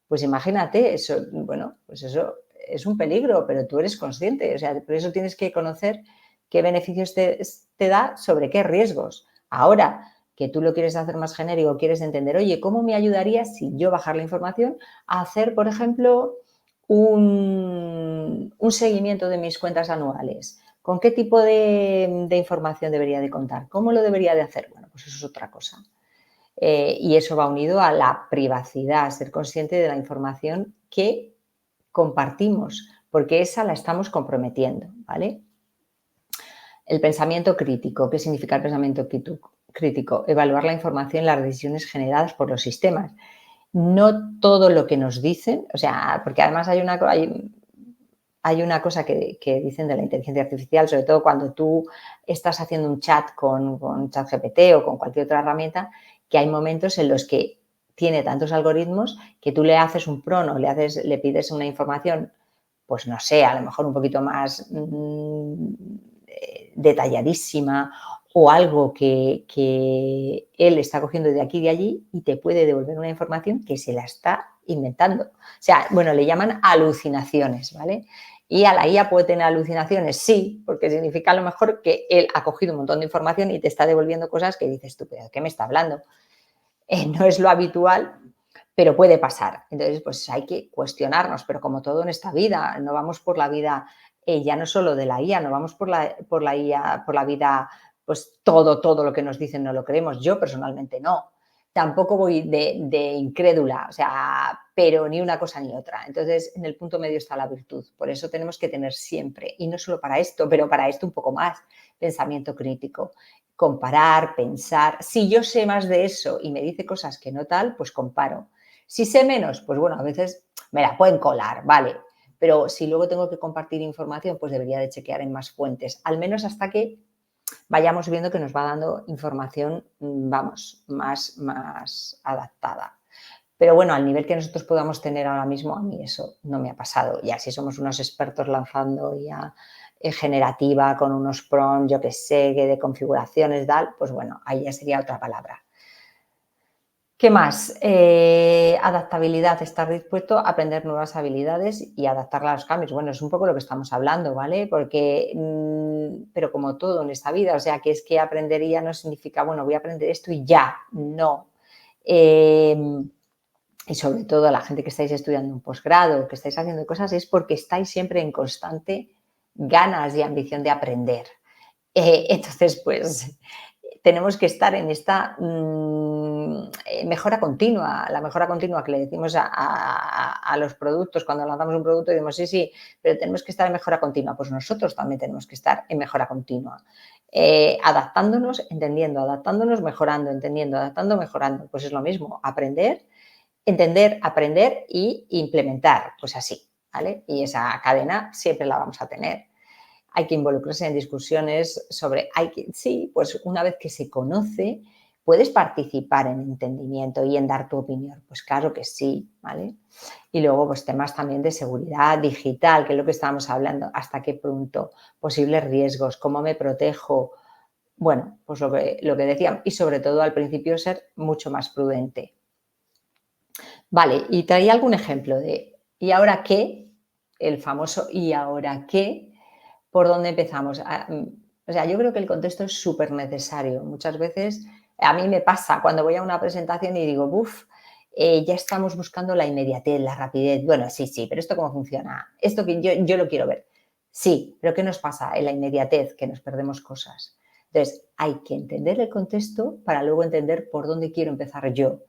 B: pues imagínate, eso, bueno, pues eso es un peligro, pero tú eres consciente, o sea, por eso tienes que conocer qué beneficios te da sobre qué riesgos. Ahora que tú lo quieres hacer más genérico, quieres entender, oye, ¿cómo me ayudaría si yo bajar la información a hacer, por ejemplo, un seguimiento de mis cuentas anuales? ¿Con qué tipo de información debería de contar? ¿Cómo lo debería de hacer? Bueno, pues eso es otra cosa. Y eso va unido a la privacidad, ser consciente de la información que compartimos, porque esa la estamos comprometiendo, ¿vale? El pensamiento crítico. ¿Qué significa el pensamiento crítico? Evaluar la información y las decisiones generadas por los sistemas. No todo lo que nos dicen, o sea, porque además hay una cosa que dicen de la inteligencia artificial, sobre todo cuando tú estás haciendo un chat con ChatGPT o con cualquier otra herramienta, que hay momentos en los que tiene tantos algoritmos que tú le haces un prompt o le pides una información, pues no sé, a lo mejor un poquito más detalladísima o algo que él está cogiendo de aquí y de allí y te puede devolver una información que se la está inventando. O sea, bueno, le llaman alucinaciones, ¿vale? ¿Y a la IA puede tener alucinaciones? Sí, porque significa a lo mejor que él ha cogido un montón de información y te está devolviendo cosas que dices tú, ¿pero qué me está hablando? No es lo habitual, pero puede pasar. Entonces, pues hay que cuestionarnos, pero como todo en esta vida, no vamos por la vida, ya no solo de la IA, no vamos por la IA, por la vida, pues todo lo que nos dicen no lo creemos. Yo personalmente no. Tampoco voy de incrédula, o sea, pero ni una cosa ni otra. Entonces, en el punto medio está la virtud. Por eso tenemos que tener siempre, y no solo para esto, pero para esto un poco más, pensamiento crítico. Comparar, pensar. Si yo sé más de eso y me dice cosas que no tal, pues comparo. Si sé menos, pues bueno, a veces me la pueden colar, vale. Pero si luego tengo que compartir información, pues debería de chequear en más fuentes, al menos hasta que vayamos viendo que nos va dando información, vamos, más adaptada. Pero bueno, al nivel que nosotros podamos tener ahora mismo, a mí eso no me ha pasado. Ya si somos unos expertos lanzando ya generativa con unos prompts, yo que sé, de configuraciones, tal, pues bueno, ahí ya sería otra palabra. ¿Qué más? Adaptabilidad, estar dispuesto a aprender nuevas habilidades y adaptarla a los cambios. Bueno, es un poco lo que estamos hablando, ¿vale? Porque, pero como todo en esta vida, o sea, que es que aprendería no significa, bueno, voy a aprender esto y ya, no. Y sobre todo a la gente que estáis estudiando un posgrado, que estáis haciendo cosas, es porque estáis siempre en constante ganas y ambición de aprender. Entonces, pues tenemos que estar en esta mejora continua, la mejora continua que le decimos a los productos cuando lanzamos un producto y decimos sí, pero tenemos que estar en mejora continua. Pues nosotros también tenemos que estar en mejora continua. Adaptándonos, entendiendo, adaptándonos, mejorando, entendiendo, adaptando, mejorando. Pues es lo mismo, aprender, entender, aprender y implementar, pues así, ¿vale? Y esa cadena siempre la vamos a tener. Hay que involucrarse en discusiones sobre, sí, pues una vez que se conoce, puedes participar en entendimiento y en dar tu opinión. Pues claro que sí, ¿vale? Y luego, pues temas también de seguridad digital, que es lo que estábamos hablando, hasta qué punto, posibles riesgos, cómo me protejo. Bueno, pues lo que decíamos, y sobre todo al principio ser mucho más prudente. Vale, y traía algún ejemplo de ¿y ahora qué? El famoso ¿y ahora qué? ¿Por dónde empezamos? O sea, yo creo que el contexto es súper necesario. Muchas veces A mí me pasa cuando voy a una presentación y digo, uff, ya estamos buscando la inmediatez, la rapidez. Bueno, sí, pero ¿esto cómo funciona? Esto que yo lo quiero ver. Sí, pero ¿qué nos pasa en la inmediatez? Que nos perdemos cosas. Entonces, hay que entender el contexto para luego entender por dónde quiero empezar yo.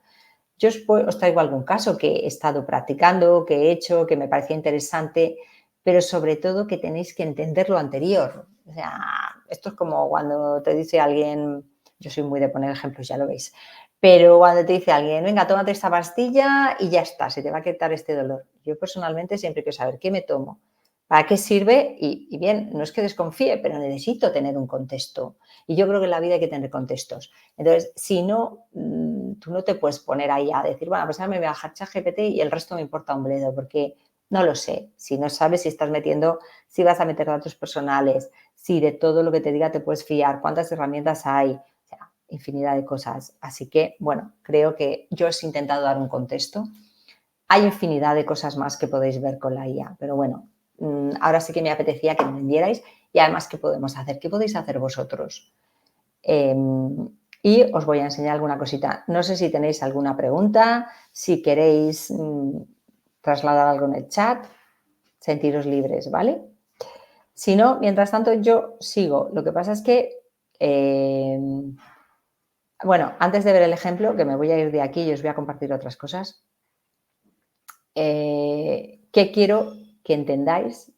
B: Yo os traigo algún caso que he estado practicando, que he hecho, que me parecía interesante, pero sobre todo que tenéis que entender lo anterior. O sea, esto es como cuando te dice alguien, yo soy muy de poner ejemplos, ya lo veis, pero cuando te dice alguien, venga, tómate esta pastilla y ya está, se te va a quitar este dolor. Yo personalmente siempre quiero saber qué me tomo, para qué sirve y bien, no es que desconfíe, pero necesito tener un contexto. Y yo creo que en la vida hay que tener contextos. Entonces, si no, tú no te puedes poner ahí a decir, bueno, pues ahora me voy a bajar ChatGPT y el resto me importa un bledo, porque no lo sé. Si no sabes si estás metiendo, si vas a meter datos personales, si de todo lo que te diga te puedes fiar, cuántas herramientas hay, o sea, infinidad de cosas. Así que, bueno, creo que yo os he intentado dar un contexto. Hay infinidad de cosas más que podéis ver con la IA, pero bueno, ahora sí que me apetecía que me vendierais y además, ¿qué podemos hacer? ¿Qué podéis hacer vosotros? Y os voy a enseñar alguna cosita. No sé si tenéis alguna pregunta, si queréis trasladar algo en el chat, sentiros libres, ¿vale? Si no, mientras tanto yo sigo. Lo que pasa es que, bueno, antes de ver el ejemplo, que me voy a ir de aquí y os voy a compartir otras cosas, ¿qué quiero que entendáis?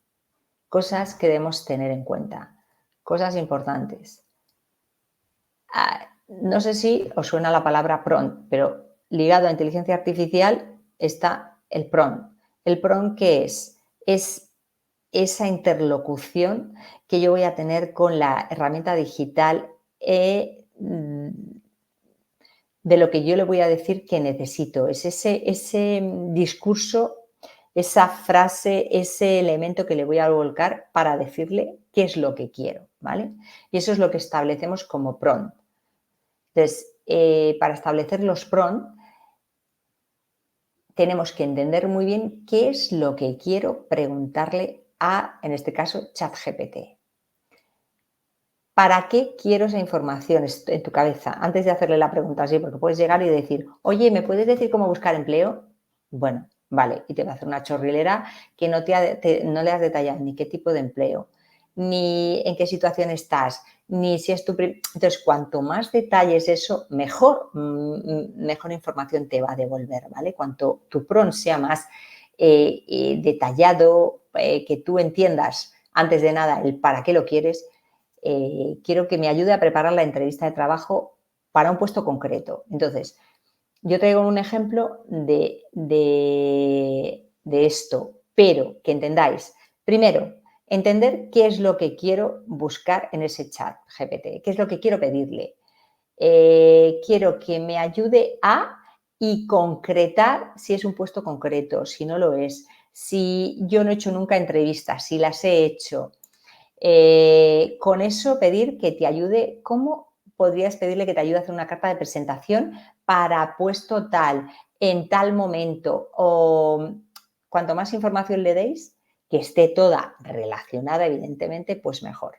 B: Cosas que debemos tener en cuenta, cosas importantes. No sé si os suena la palabra prompt, pero ligado a inteligencia artificial está el prompt. ¿El prompt qué es? Es esa interlocución que yo voy a tener con la herramienta digital de lo que yo le voy a decir que necesito. Es ese discurso, esa frase, ese elemento que le voy a volcar para decirle qué es lo que quiero, ¿vale? Y eso es lo que establecemos como prompt. Entonces, para establecer los prompt, tenemos que entender muy bien qué es lo que quiero preguntarle a, en este caso, ChatGPT. ¿Para qué quiero esa información en tu cabeza? Antes de hacerle la pregunta así, porque puedes llegar y decir, oye, ¿me puedes decir cómo buscar empleo? Bueno, vale, y te va a hacer una chorrilera que no le has detallado ni qué tipo de empleo, ni en qué situación estás, ni si es tu... Entonces, cuanto más detalles eso, mejor información te va a devolver, ¿vale? Cuanto tu prompt sea más detallado, que tú entiendas antes de nada el para qué lo quieres, quiero que me ayude a preparar la entrevista de trabajo para un puesto concreto. Entonces, yo traigo un ejemplo de esto, pero que entendáis. Primero, entender qué es lo que quiero buscar en ese chat GPT, qué es lo que quiero pedirle. Quiero que me ayude a y concretar si es un puesto concreto, si no lo es, si yo no he hecho nunca entrevistas, si las he hecho. Con eso pedir que te ayude, ¿cómo podrías pedirle que te ayude a hacer una carta de presentación para puesto tal, en tal momento? O cuanto más información le deis, que esté toda relacionada, evidentemente, pues mejor.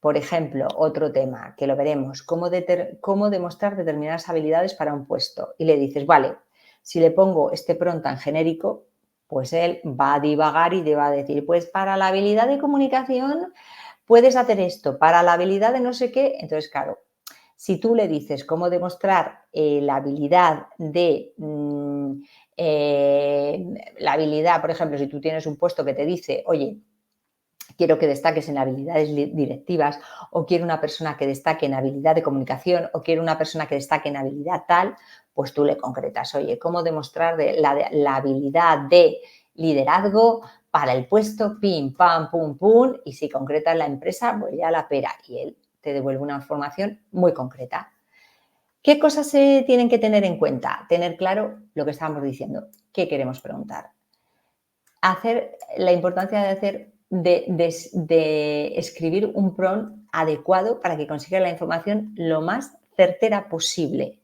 B: Por ejemplo, otro tema que lo veremos, cómo demostrar determinadas habilidades para un puesto. Y le dices, vale, si le pongo este prompt tan genérico, pues él va a divagar y te va a decir, pues para la habilidad de comunicación puedes hacer esto, para la habilidad de no sé qué. Entonces, claro, si tú le dices cómo demostrar la habilidad de... la habilidad, por ejemplo, si tú tienes un puesto que te dice, oye, quiero que destaques en habilidades directivas, o quiero una persona que destaque en habilidad de comunicación, o quiero una persona que destaque en habilidad tal, pues tú le concretas, oye, ¿cómo demostrar la habilidad de liderazgo para el puesto? Pim, pam, pum, pum, y si concretas la empresa, pues ya la pera, y él te devuelve una información muy concreta. ¿Qué cosas se tienen que tener en cuenta? Tener claro lo que estábamos diciendo, qué queremos preguntar. La importancia de escribir un prompt adecuado para que consiga la información lo más certera posible.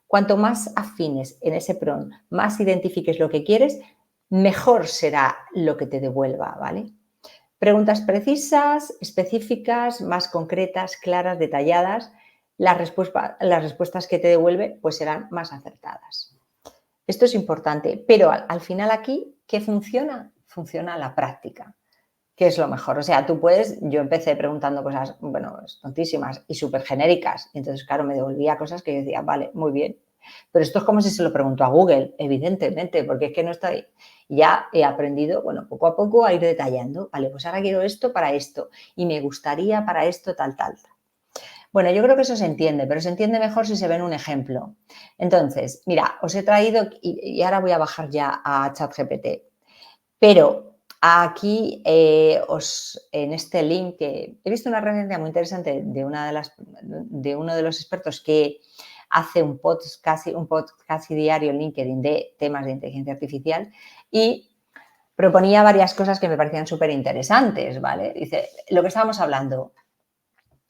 B: Cuanto más afines en ese prompt, más identifiques lo que quieres, mejor será lo que te devuelva, ¿vale? Preguntas precisas, específicas, más concretas, claras, detalladas. las respuestas que te devuelve pues serán más acertadas. Esto es importante, pero al final aquí, ¿qué funciona? Funciona la práctica, que es lo mejor. O sea, yo empecé preguntando cosas, bueno, tontísimas y súper genéricas. Entonces, claro, me devolvía cosas que yo decía, vale, muy bien. Pero esto es como si se lo preguntó a Google, evidentemente, porque es que no está ahí. Ya he aprendido, bueno, poco a poco a ir detallando. Vale, pues ahora quiero esto para esto y me gustaría para esto tal, tal, tal. Bueno, yo creo que eso se entiende, pero se entiende mejor si se ve en un ejemplo. Entonces, mira, os he traído, y ahora voy a bajar ya a ChatGPT, pero aquí en este link que he visto una referencia muy interesante de uno de los expertos que hace un podcast diario en LinkedIn de temas de inteligencia artificial y proponía varias cosas que me parecían súper interesantes, ¿vale? Dice, lo que estábamos hablando,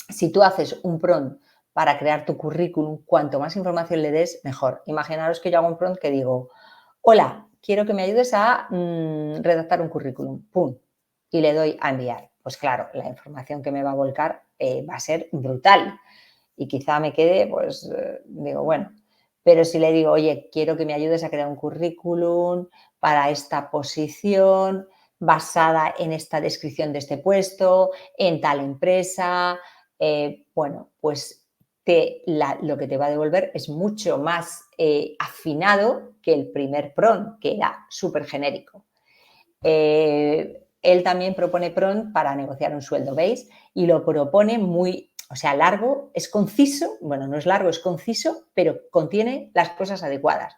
B: si tú haces un prompt para crear tu currículum, cuanto más información le des, mejor. Imaginaros que yo hago un prompt que digo, hola, quiero que me ayudes a redactar un currículum, ¡pum! Y le doy a enviar. Pues claro, la información que me va a volcar va a ser brutal. Y quizá me quede, pues, digo, bueno, pero si le digo, oye, quiero que me ayudes a crear un currículum para esta posición, basada en esta descripción de este puesto, en tal empresa, bueno, pues lo que te va a devolver es mucho más afinado que el primer prompt, que era súper genérico. Él también propone prompt para negociar un sueldo, ¿veis? Y lo propone largo, es conciso, bueno, no es largo, es conciso, pero contiene las cosas adecuadas.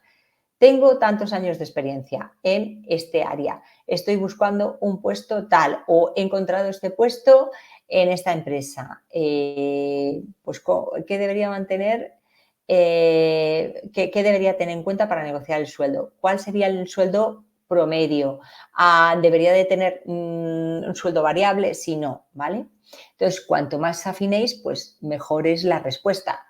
B: Tengo tantos años de experiencia en este área, estoy buscando un puesto tal o he encontrado este puesto en esta empresa. Pues, ¿qué debería mantener? ¿Qué debería tener en cuenta para negociar el sueldo? ¿Cuál sería el sueldo promedio? ¿Debería de tener un sueldo variable? Si no, ¿vale? Entonces, cuanto más afinéis, pues mejor es la respuesta,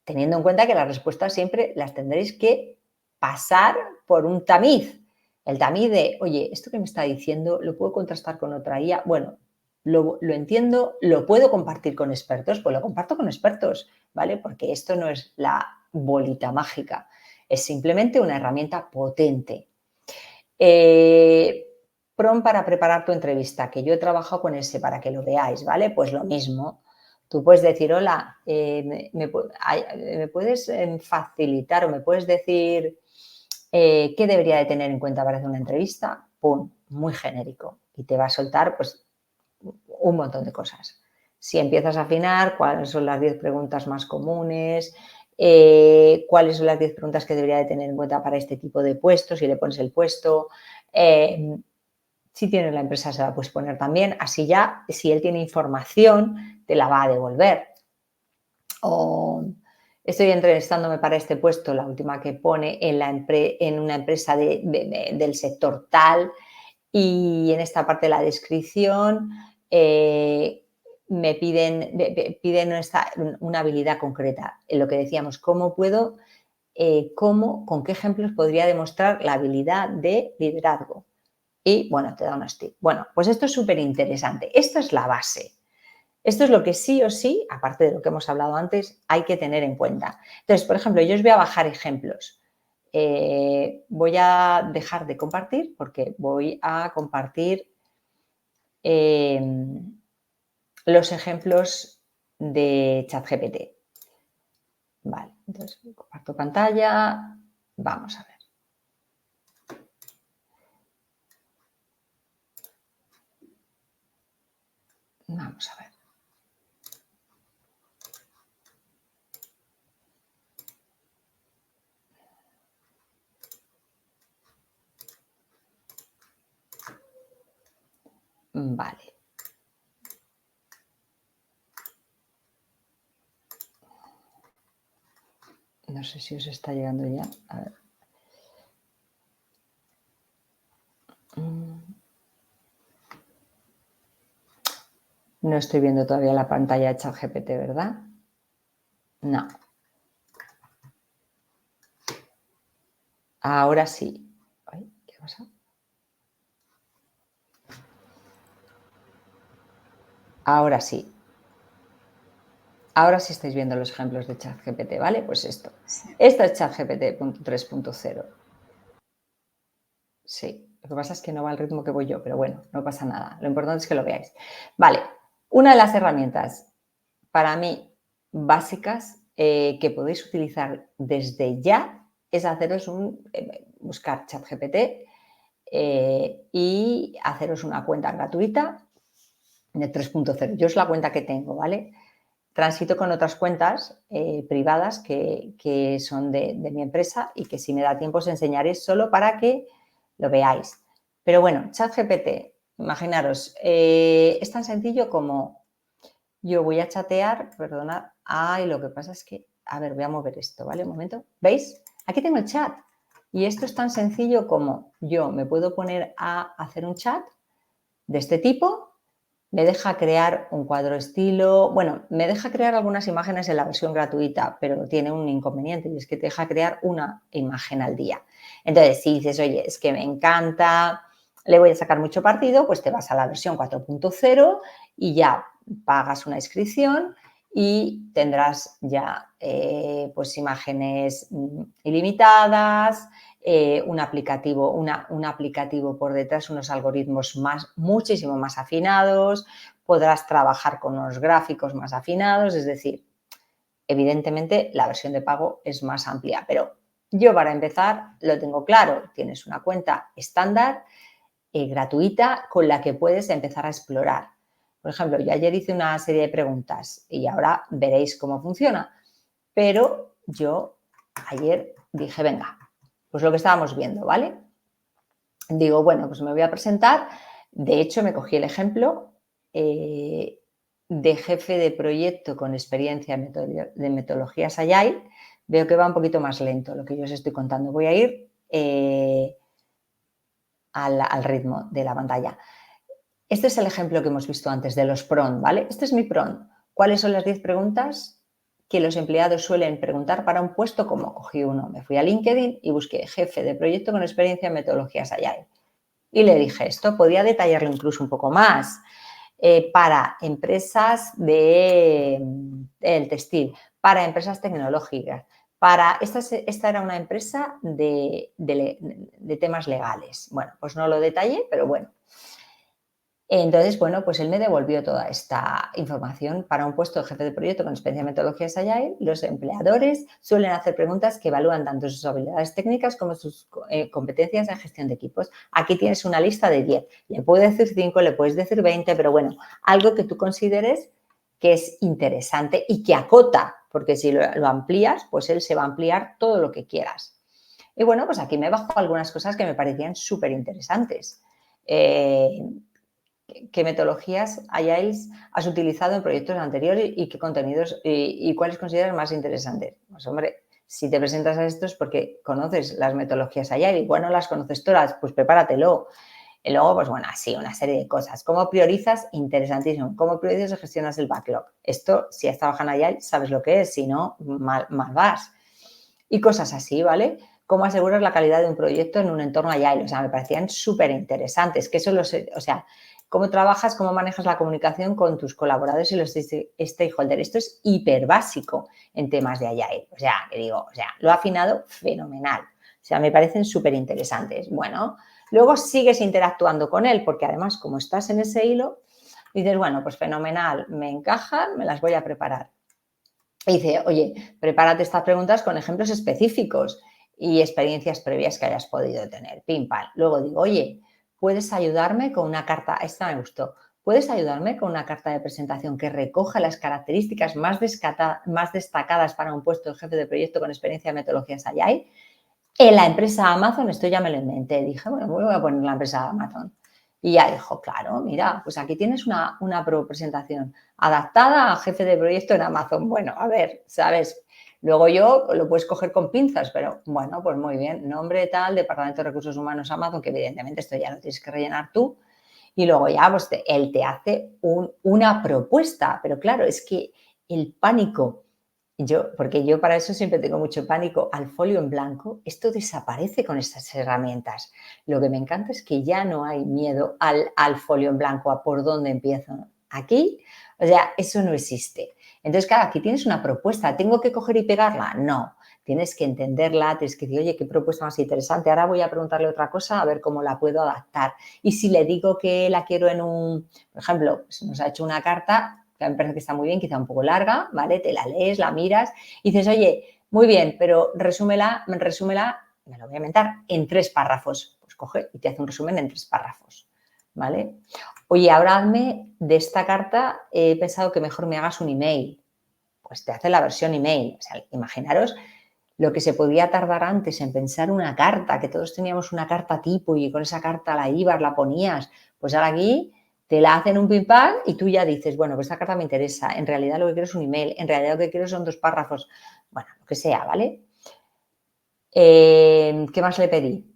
B: teniendo en cuenta que las respuestas siempre las tendréis que pasar por un tamiz. El tamiz de, oye, esto que me está diciendo, ¿lo puedo contrastar con otra IA? Bueno, lo entiendo, lo puedo compartir con expertos, pues lo comparto con expertos, ¿vale? Porque esto no es la bolita mágica, es simplemente una herramienta potente. Prompt para preparar tu entrevista, que yo he trabajado con ese para que lo veáis, ¿vale? Pues lo mismo. Tú puedes decir, hola, ¿me puedes facilitar o me puedes decir qué debería de tener en cuenta para hacer una entrevista? ¡Pum! Muy genérico. Y te va a soltar, pues, un montón de cosas. Si empiezas a afinar, cuáles son las 10 preguntas más comunes, cuáles son las 10 preguntas que debería de tener en cuenta para este tipo de puestos, si le pones el puesto, si tienes la empresa se la puedes poner también, así ya, si él tiene información, te la va a devolver. O estoy entrevistándome para este puesto, la última que pone en una empresa del sector tal, y en esta parte de la descripción me piden una habilidad concreta. En lo que decíamos, ¿con qué ejemplos podría demostrar la habilidad de liderazgo? Y, bueno, te da unos tips. Bueno, pues esto es súper interesante. Esta es la base. Esto es lo que sí o sí, aparte de lo que hemos hablado antes, hay que tener en cuenta. Entonces, por ejemplo, yo os voy a bajar ejemplos. Voy a dejar de compartir porque voy a compartir los ejemplos de ChatGPT. Vale, entonces comparto pantalla. Vamos a ver. Vamos a ver. Vale. No sé si os está llegando ya. A ver. No estoy viendo todavía la pantalla de ChatGPT, ¿verdad? No. Ahora sí. Ay, ¿qué pasa? Ahora sí. Ahora sí estáis viendo los ejemplos de ChatGPT, ¿vale? Pues esto.
A: Sí.
B: Esto es ChatGPT 3.0. Sí, lo que pasa es que no va al ritmo que voy yo, pero bueno, no pasa nada. Lo importante es que lo veáis. Vale, una de las herramientas para mí básicas que podéis utilizar desde ya es haceros buscar ChatGPT y haceros una cuenta gratuita de 3.0. Yo es la cuenta que tengo, ¿vale? Transito con otras cuentas privadas que son de mi empresa y que si me da tiempo os enseñaré solo para que lo veáis. Pero bueno, ChatGPT, imaginaros, es tan sencillo como yo voy a chatear, perdonad, ay, lo que pasa es que, a ver, voy a mover esto, ¿vale? Un momento, ¿veis? Aquí tengo el chat y esto es tan sencillo como yo me puedo poner a hacer un chat de este tipo. Me deja crear un cuadro estilo, bueno, me deja crear algunas imágenes en la versión gratuita, pero tiene un inconveniente y es que te deja crear una imagen al día. Entonces, si dices, oye, es que me encanta, le voy a sacar mucho partido, pues te vas a la versión 4.0 y ya pagas una inscripción y tendrás ya pues imágenes ilimitadas, un aplicativo por detrás, unos algoritmos muchísimo más afinados, podrás trabajar con unos gráficos más afinados, es decir, evidentemente la versión de pago es más amplia, pero yo para empezar lo tengo claro, tienes una cuenta estándar gratuita con la que puedes empezar a explorar. Por ejemplo, yo ayer hice una serie de preguntas y ahora veréis cómo funciona, pero yo ayer dije, venga, pues lo que estábamos viendo, ¿vale? Digo, bueno, pues me voy a presentar. De hecho, me cogí el ejemplo de jefe de proyecto con experiencia de metodologías Agile. Veo que va un poquito más lento lo que yo os estoy contando. Voy a ir al ritmo de la pantalla. Este es el ejemplo que hemos visto antes de los PRON, ¿vale? Este es mi PRON. ¿Cuáles son las 10 preguntas que los empleados suelen preguntar para un puesto? Como cogí uno, me fui a LinkedIn y busqué jefe de proyecto con experiencia en metodologías Agile. Y le dije esto, podía detallarlo incluso un poco más para empresas del textil, para empresas tecnológicas, esta era una empresa de temas legales. Bueno, pues no lo detallé, pero bueno. Entonces, bueno, pues él me devolvió toda esta información para un puesto de jefe de proyecto con experiencia en metodologías Agile. Los empleadores suelen hacer preguntas que evalúan tanto sus habilidades técnicas como sus competencias en gestión de equipos. Aquí tienes una lista de 10. Le puedo decir 5, le puedes decir 20, pero bueno, algo que tú consideres que es interesante y que acota, porque si lo amplías, pues él se va a ampliar todo lo que quieras. Y bueno, pues aquí me bajo algunas cosas que me parecían súper interesantes. ¿Qué metodologías has utilizado en proyectos anteriores y qué contenidos y cuáles consideras más interesantes? Pues hombre, si te presentas a esto es porque conoces las metodologías Agile, igual no las conoces todas, pues prepáratelo. Y luego, pues bueno, así, una serie de cosas. ¿Cómo priorizas? Interesantísimo. ¿Cómo priorizas y gestionas el backlog? Esto, si has trabajado en Agile, sabes lo que es, si no, mal vas. Y cosas así, ¿vale? ¿Cómo aseguras la calidad de un proyecto en un entorno Agile? O sea, me parecían súper interesantes, que eso o sea, cómo trabajas, cómo manejas la comunicación con tus colaboradores y los stakeholders. Esto es hiper básico en temas de Agile. O sea, que digo, o sea, lo ha afinado fenomenal. O sea, me parecen súper interesantes. Bueno, luego sigues interactuando con él, porque además, como estás en ese hilo, dices, bueno, pues fenomenal, me encajan, me las voy a preparar. Y dice, oye, prepárate estas preguntas con ejemplos específicos y experiencias previas que hayas podido tener. Pim, pam. Luego digo, oye, ¿puedes ayudarme con una carta? Esta me gustó. ¿Puedes ayudarme con una carta de presentación que recoja las características más destacadas para un puesto de jefe de proyecto con experiencia en metodologías Agile? En la empresa Amazon, esto ya me lo inventé. Dije, bueno, voy a poner la empresa Amazon. Y ya dijo, claro, mira, pues aquí tienes una presentación adaptada a jefe de proyecto en Amazon. Bueno, a ver, ¿sabes? Luego yo lo puedes coger con pinzas, pero bueno, pues muy bien. Nombre tal, Departamento de Recursos Humanos Amazon, que evidentemente esto ya lo tienes que rellenar tú. Y luego ya, pues él te hace una propuesta. Pero claro, es que el pánico, porque yo para eso siempre tengo mucho pánico al folio en blanco, esto desaparece con estas herramientas. Lo que me encanta es que ya no hay miedo al folio en blanco, a por dónde empiezo. Aquí, o sea, eso no existe. Entonces, claro, aquí tienes una propuesta. ¿Tengo que coger y pegarla? No. Tienes que entenderla, tienes que decir, oye, qué propuesta más interesante. Ahora voy a preguntarle otra cosa a ver cómo la puedo adaptar. Y si le digo que la quiero en un, por ejemplo, pues nos ha hecho una carta, que me parece que está muy bien, quizá un poco larga, ¿vale? Te la lees, la miras y dices, oye, muy bien, pero resúmela, me lo voy a inventar, en 3 párrafos. Pues coge y te hace un resumen en 3 párrafos, ¿vale? Oye, ahora hazme de esta carta, he pensado que mejor me hagas un email. Pues te hace la versión email. O sea, imaginaros lo que se podía tardar antes en pensar una carta, que todos teníamos una carta tipo y con esa carta la ibas, la ponías. Pues ahora aquí te la hacen un pim pam y tú ya dices, bueno, pues esta carta me interesa. En realidad lo que quiero es un email. En realidad lo que quiero son 2 párrafos. Bueno, lo que sea, ¿vale? ¿Qué más le pedí?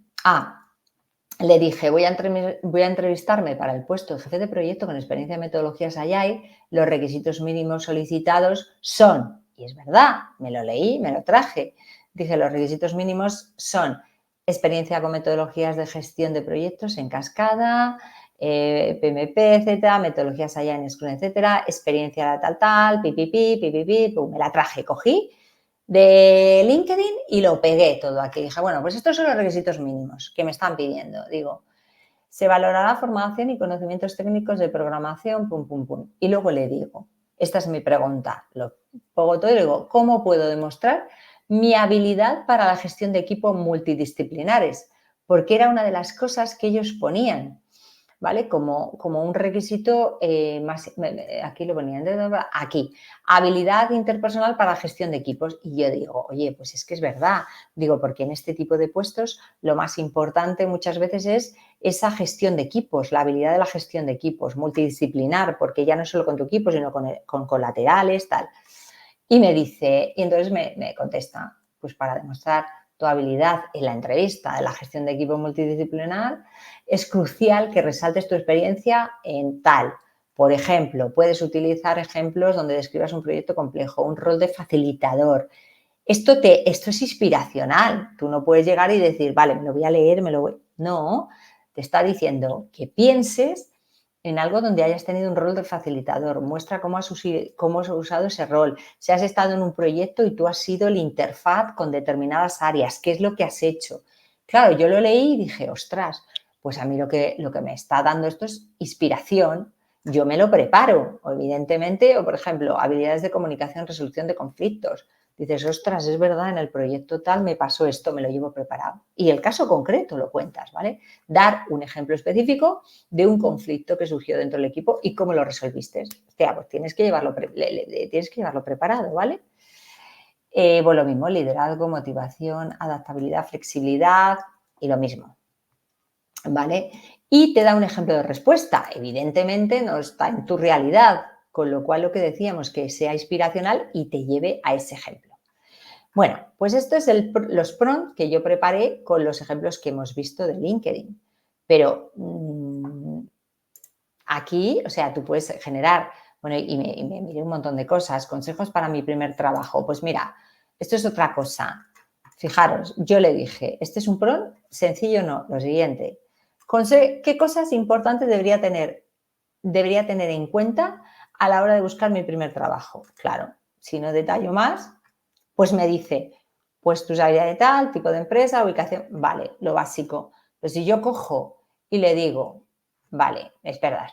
B: Le dije, voy a entrevistarme para el puesto de jefe de proyecto con experiencia en metodologías Agile. Los requisitos mínimos solicitados son, y es verdad, me lo leí, me lo traje. Dije, los requisitos mínimos son experiencia con metodologías de gestión de proyectos en cascada, PMP, etcétera, metodologías Agile en Scrum, etcétera, experiencia tal, pum, me la traje, cogí de LinkedIn y lo pegué todo aquí. Dije, bueno, pues estos son los requisitos mínimos que me están pidiendo. Digo, se valorará formación y conocimientos técnicos de programación, pum, pum, pum. Y luego le digo, esta es mi pregunta, lo pongo todo y le digo, ¿cómo puedo demostrar mi habilidad para la gestión de equipos multidisciplinares? Porque era una de las cosas que ellos ponían, ¿vale? Como un requisito más, aquí lo ponían, aquí, habilidad interpersonal para la gestión de equipos. Y yo digo, oye, pues es que es verdad, digo, porque en este tipo de puestos lo más importante muchas veces es esa gestión de equipos, la habilidad de la gestión de equipos, multidisciplinar, porque ya no es solo con tu equipo, sino con colaterales, tal. Y me dice, y entonces me contesta, pues para demostrar tu habilidad en la entrevista de la gestión de equipo multidisciplinar, es crucial que resaltes tu experiencia en tal. Por ejemplo, puedes utilizar ejemplos donde describas un proyecto complejo, un rol de facilitador. Esto es inspiracional. Tú no puedes llegar y decir, vale, me lo voy a leer, No, te está diciendo que pienses en algo donde hayas tenido un rol de facilitador. Muestra cómo has usado ese rol. Si has estado en un proyecto y tú has sido el interfaz con determinadas áreas, ¿qué es lo que has hecho? Claro, yo lo leí y dije, ostras, pues a mí lo que me está dando esto es inspiración. Yo me lo preparo, evidentemente, o por ejemplo, habilidades de comunicación, resolución de conflictos. Dices, ostras, es verdad, en el proyecto tal me pasó esto, me lo llevo preparado. Y el caso concreto lo cuentas, ¿vale? Dar un ejemplo específico de un conflicto que surgió dentro del equipo y cómo lo resolviste. Hostia, pues tienes que llevarlo preparado, ¿vale? Pues lo mismo, liderazgo, motivación, adaptabilidad, flexibilidad y lo mismo, ¿vale? Y te da un ejemplo de respuesta. Evidentemente no está en tu realidad, con lo cual lo que decíamos, que sea inspiracional y te lleve a ese ejemplo. Bueno, pues esto es los prompts que yo preparé con los ejemplos que hemos visto de LinkedIn. Pero aquí, o sea, tú puedes generar, bueno, y me miré un montón de cosas, consejos para mi primer trabajo. Pues mira, esto es otra cosa. Fijaros, yo le dije, este es un prompt sencillo, no, lo siguiente. ¿Qué cosas importantes debería tener en cuenta a la hora de buscar mi primer trabajo? Claro, si no detallo más, pues me dice, pues tus habilidades de tal, tipo de empresa, ubicación, vale, lo básico. Pero si yo cojo y le digo, vale, espera,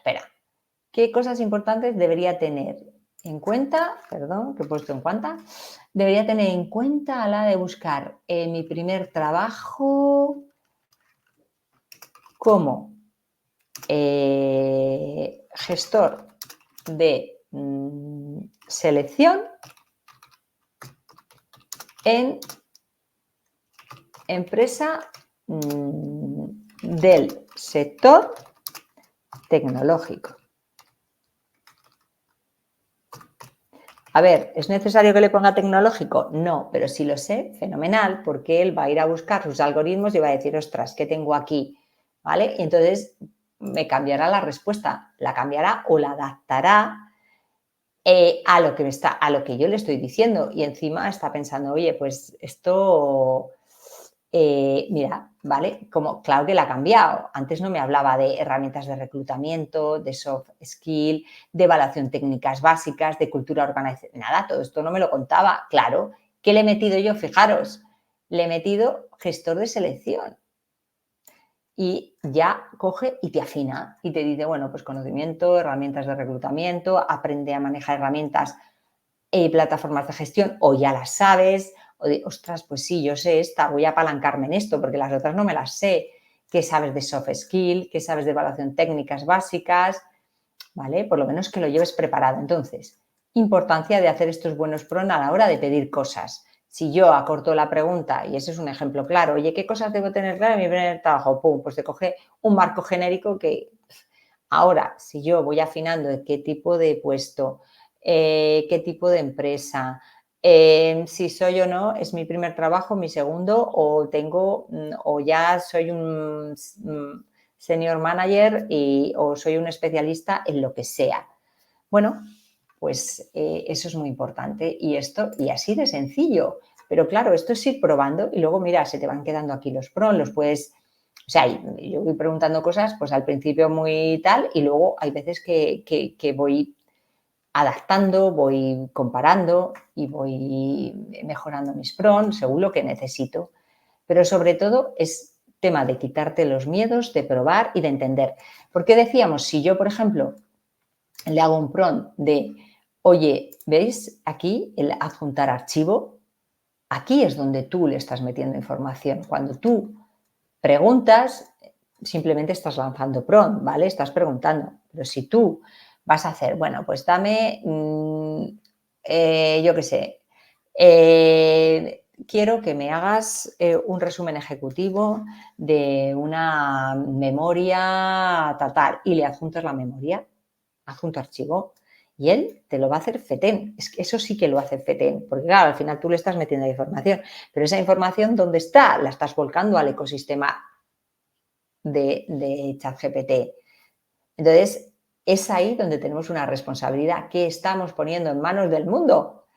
B: ¿qué cosas importantes debería tener en cuenta? Perdón, que he puesto en cuenta. Debería tener en cuenta a la hora de buscar mi primer trabajo como gestor de selección en empresa del sector tecnológico. A ver, ¿es necesario que le ponga tecnológico? No, pero si lo sé, fenomenal, porque él va a ir a buscar sus algoritmos y va a decir, ostras, ¿qué tengo aquí? ¿Vale? Y entonces me cambiará la respuesta, la cambiará o la adaptará a lo que yo le estoy diciendo. Y encima está pensando, oye, pues esto mira, ¿vale? Como claro que la ha cambiado. Antes no me hablaba de herramientas de reclutamiento, de soft skill, de evaluación técnicas básicas, de cultura organizacional. Nada, todo esto no me lo contaba. Claro, ¿qué le he metido yo? Fijaros, le he metido gestor de selección. Y ya coge y te afina y te dice, bueno, pues conocimiento, herramientas de reclutamiento, aprende a manejar herramientas, plataformas de gestión, o ya las sabes, o de, ostras, pues sí, yo sé esta, voy a apalancarme en esto, porque las otras no me las sé. ¿Qué sabes de soft skill? ¿Qué sabes de evaluación técnicas básicas? ¿Vale? Por lo menos que lo lleves preparado. Entonces, importancia de hacer estos buenos PRON a la hora de pedir cosas. Si yo acorto la pregunta, y ese es un ejemplo claro, oye, ¿qué cosas debo tener claro en mi primer trabajo? Pum, pues te coge un marco genérico que... Ahora, si yo voy afinando de qué tipo de puesto, qué tipo de empresa, si soy o no, es mi primer trabajo, mi segundo, o tengo, o ya soy un senior manager o soy un especialista en lo que sea. Bueno, pues eso es muy importante y así de sencillo. Pero claro, esto es ir probando y luego, mira, se te van quedando aquí los pros, los puedes... O sea, yo voy preguntando cosas, pues al principio muy tal y luego hay veces que voy adaptando, voy comparando y voy mejorando mis pros según lo que necesito. Pero sobre todo es tema de quitarte los miedos, de probar y de entender. Porque decíamos, si yo, por ejemplo, le hago un prompt de, oye, ¿veis aquí el adjuntar archivo? Aquí es donde tú le estás metiendo información. Cuando tú preguntas, simplemente estás lanzando prompt, ¿vale? Estás preguntando. Pero si tú vas a hacer, bueno, pues dame, yo qué sé, quiero que me hagas un resumen ejecutivo de una memoria tal, y le adjuntas la memoria, adjunto archivo, y él te lo va a hacer fetén. Es que eso sí que lo hace fetén, porque claro, al final tú le estás metiendo la información, pero esa información, ¿dónde está? La estás volcando al ecosistema de ChatGPT. Entonces, es ahí donde tenemos una responsabilidad que estamos poniendo en manos del mundo,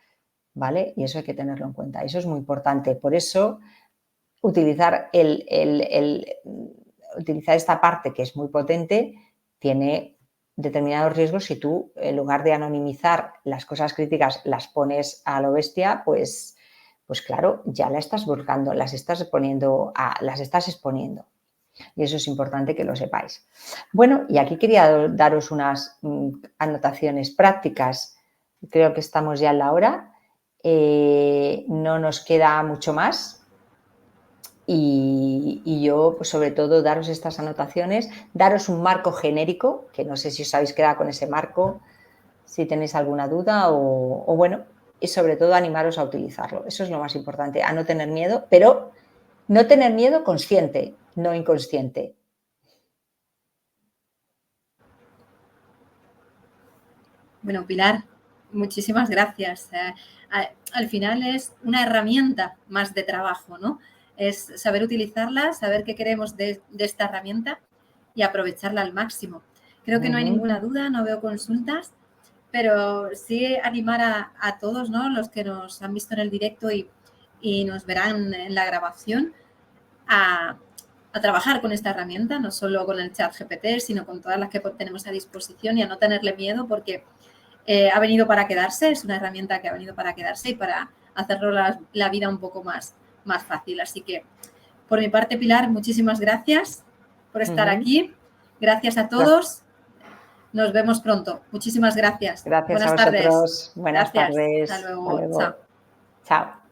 B: ¿vale? Y eso hay que tenerlo en cuenta. Eso es muy importante. Por eso, utilizar utilizar esta parte que es muy potente tiene determinados riesgos. Si tú, en lugar de anonimizar las cosas críticas, las pones a lo bestia, pues claro, ya la estás volcando, las estás exponiendo. Y eso es importante que lo sepáis. Bueno, y aquí quería daros unas anotaciones prácticas. Creo que estamos ya en la hora. No nos queda mucho más. Y yo, pues sobre todo, daros estas anotaciones, daros un marco genérico, que no sé si os habéis quedado con ese marco, si tenéis alguna duda o bueno, y sobre todo animaros a utilizarlo. Eso es lo más importante, a no tener miedo, pero no tener miedo consciente, no inconsciente.
A: Bueno, Pilar, muchísimas gracias. Al final es una herramienta más de trabajo, ¿no? Es saber utilizarla, saber qué queremos de esta herramienta y aprovecharla al máximo. Creo que no hay ninguna duda, no veo consultas, pero sí animar a todos, ¿no? Los que nos han visto en el directo y nos verán en la grabación a trabajar con esta herramienta, no solo con el ChatGPT, sino con todas las que tenemos a disposición y a no tenerle miedo porque ha venido para quedarse, es una herramienta que ha venido para quedarse y para hacerlo la vida un poco más fácil. Así que, por mi parte, Pilar, muchísimas gracias por estar aquí. Gracias a todos. Nos vemos pronto. Muchísimas gracias.
B: Gracias
A: Buenas
B: a vosotros.
A: tardes.
B: Buenas
A: gracias.
B: tardes.
A: Hasta luego.
B: Hasta luego.
A: Chao.
B: Chao.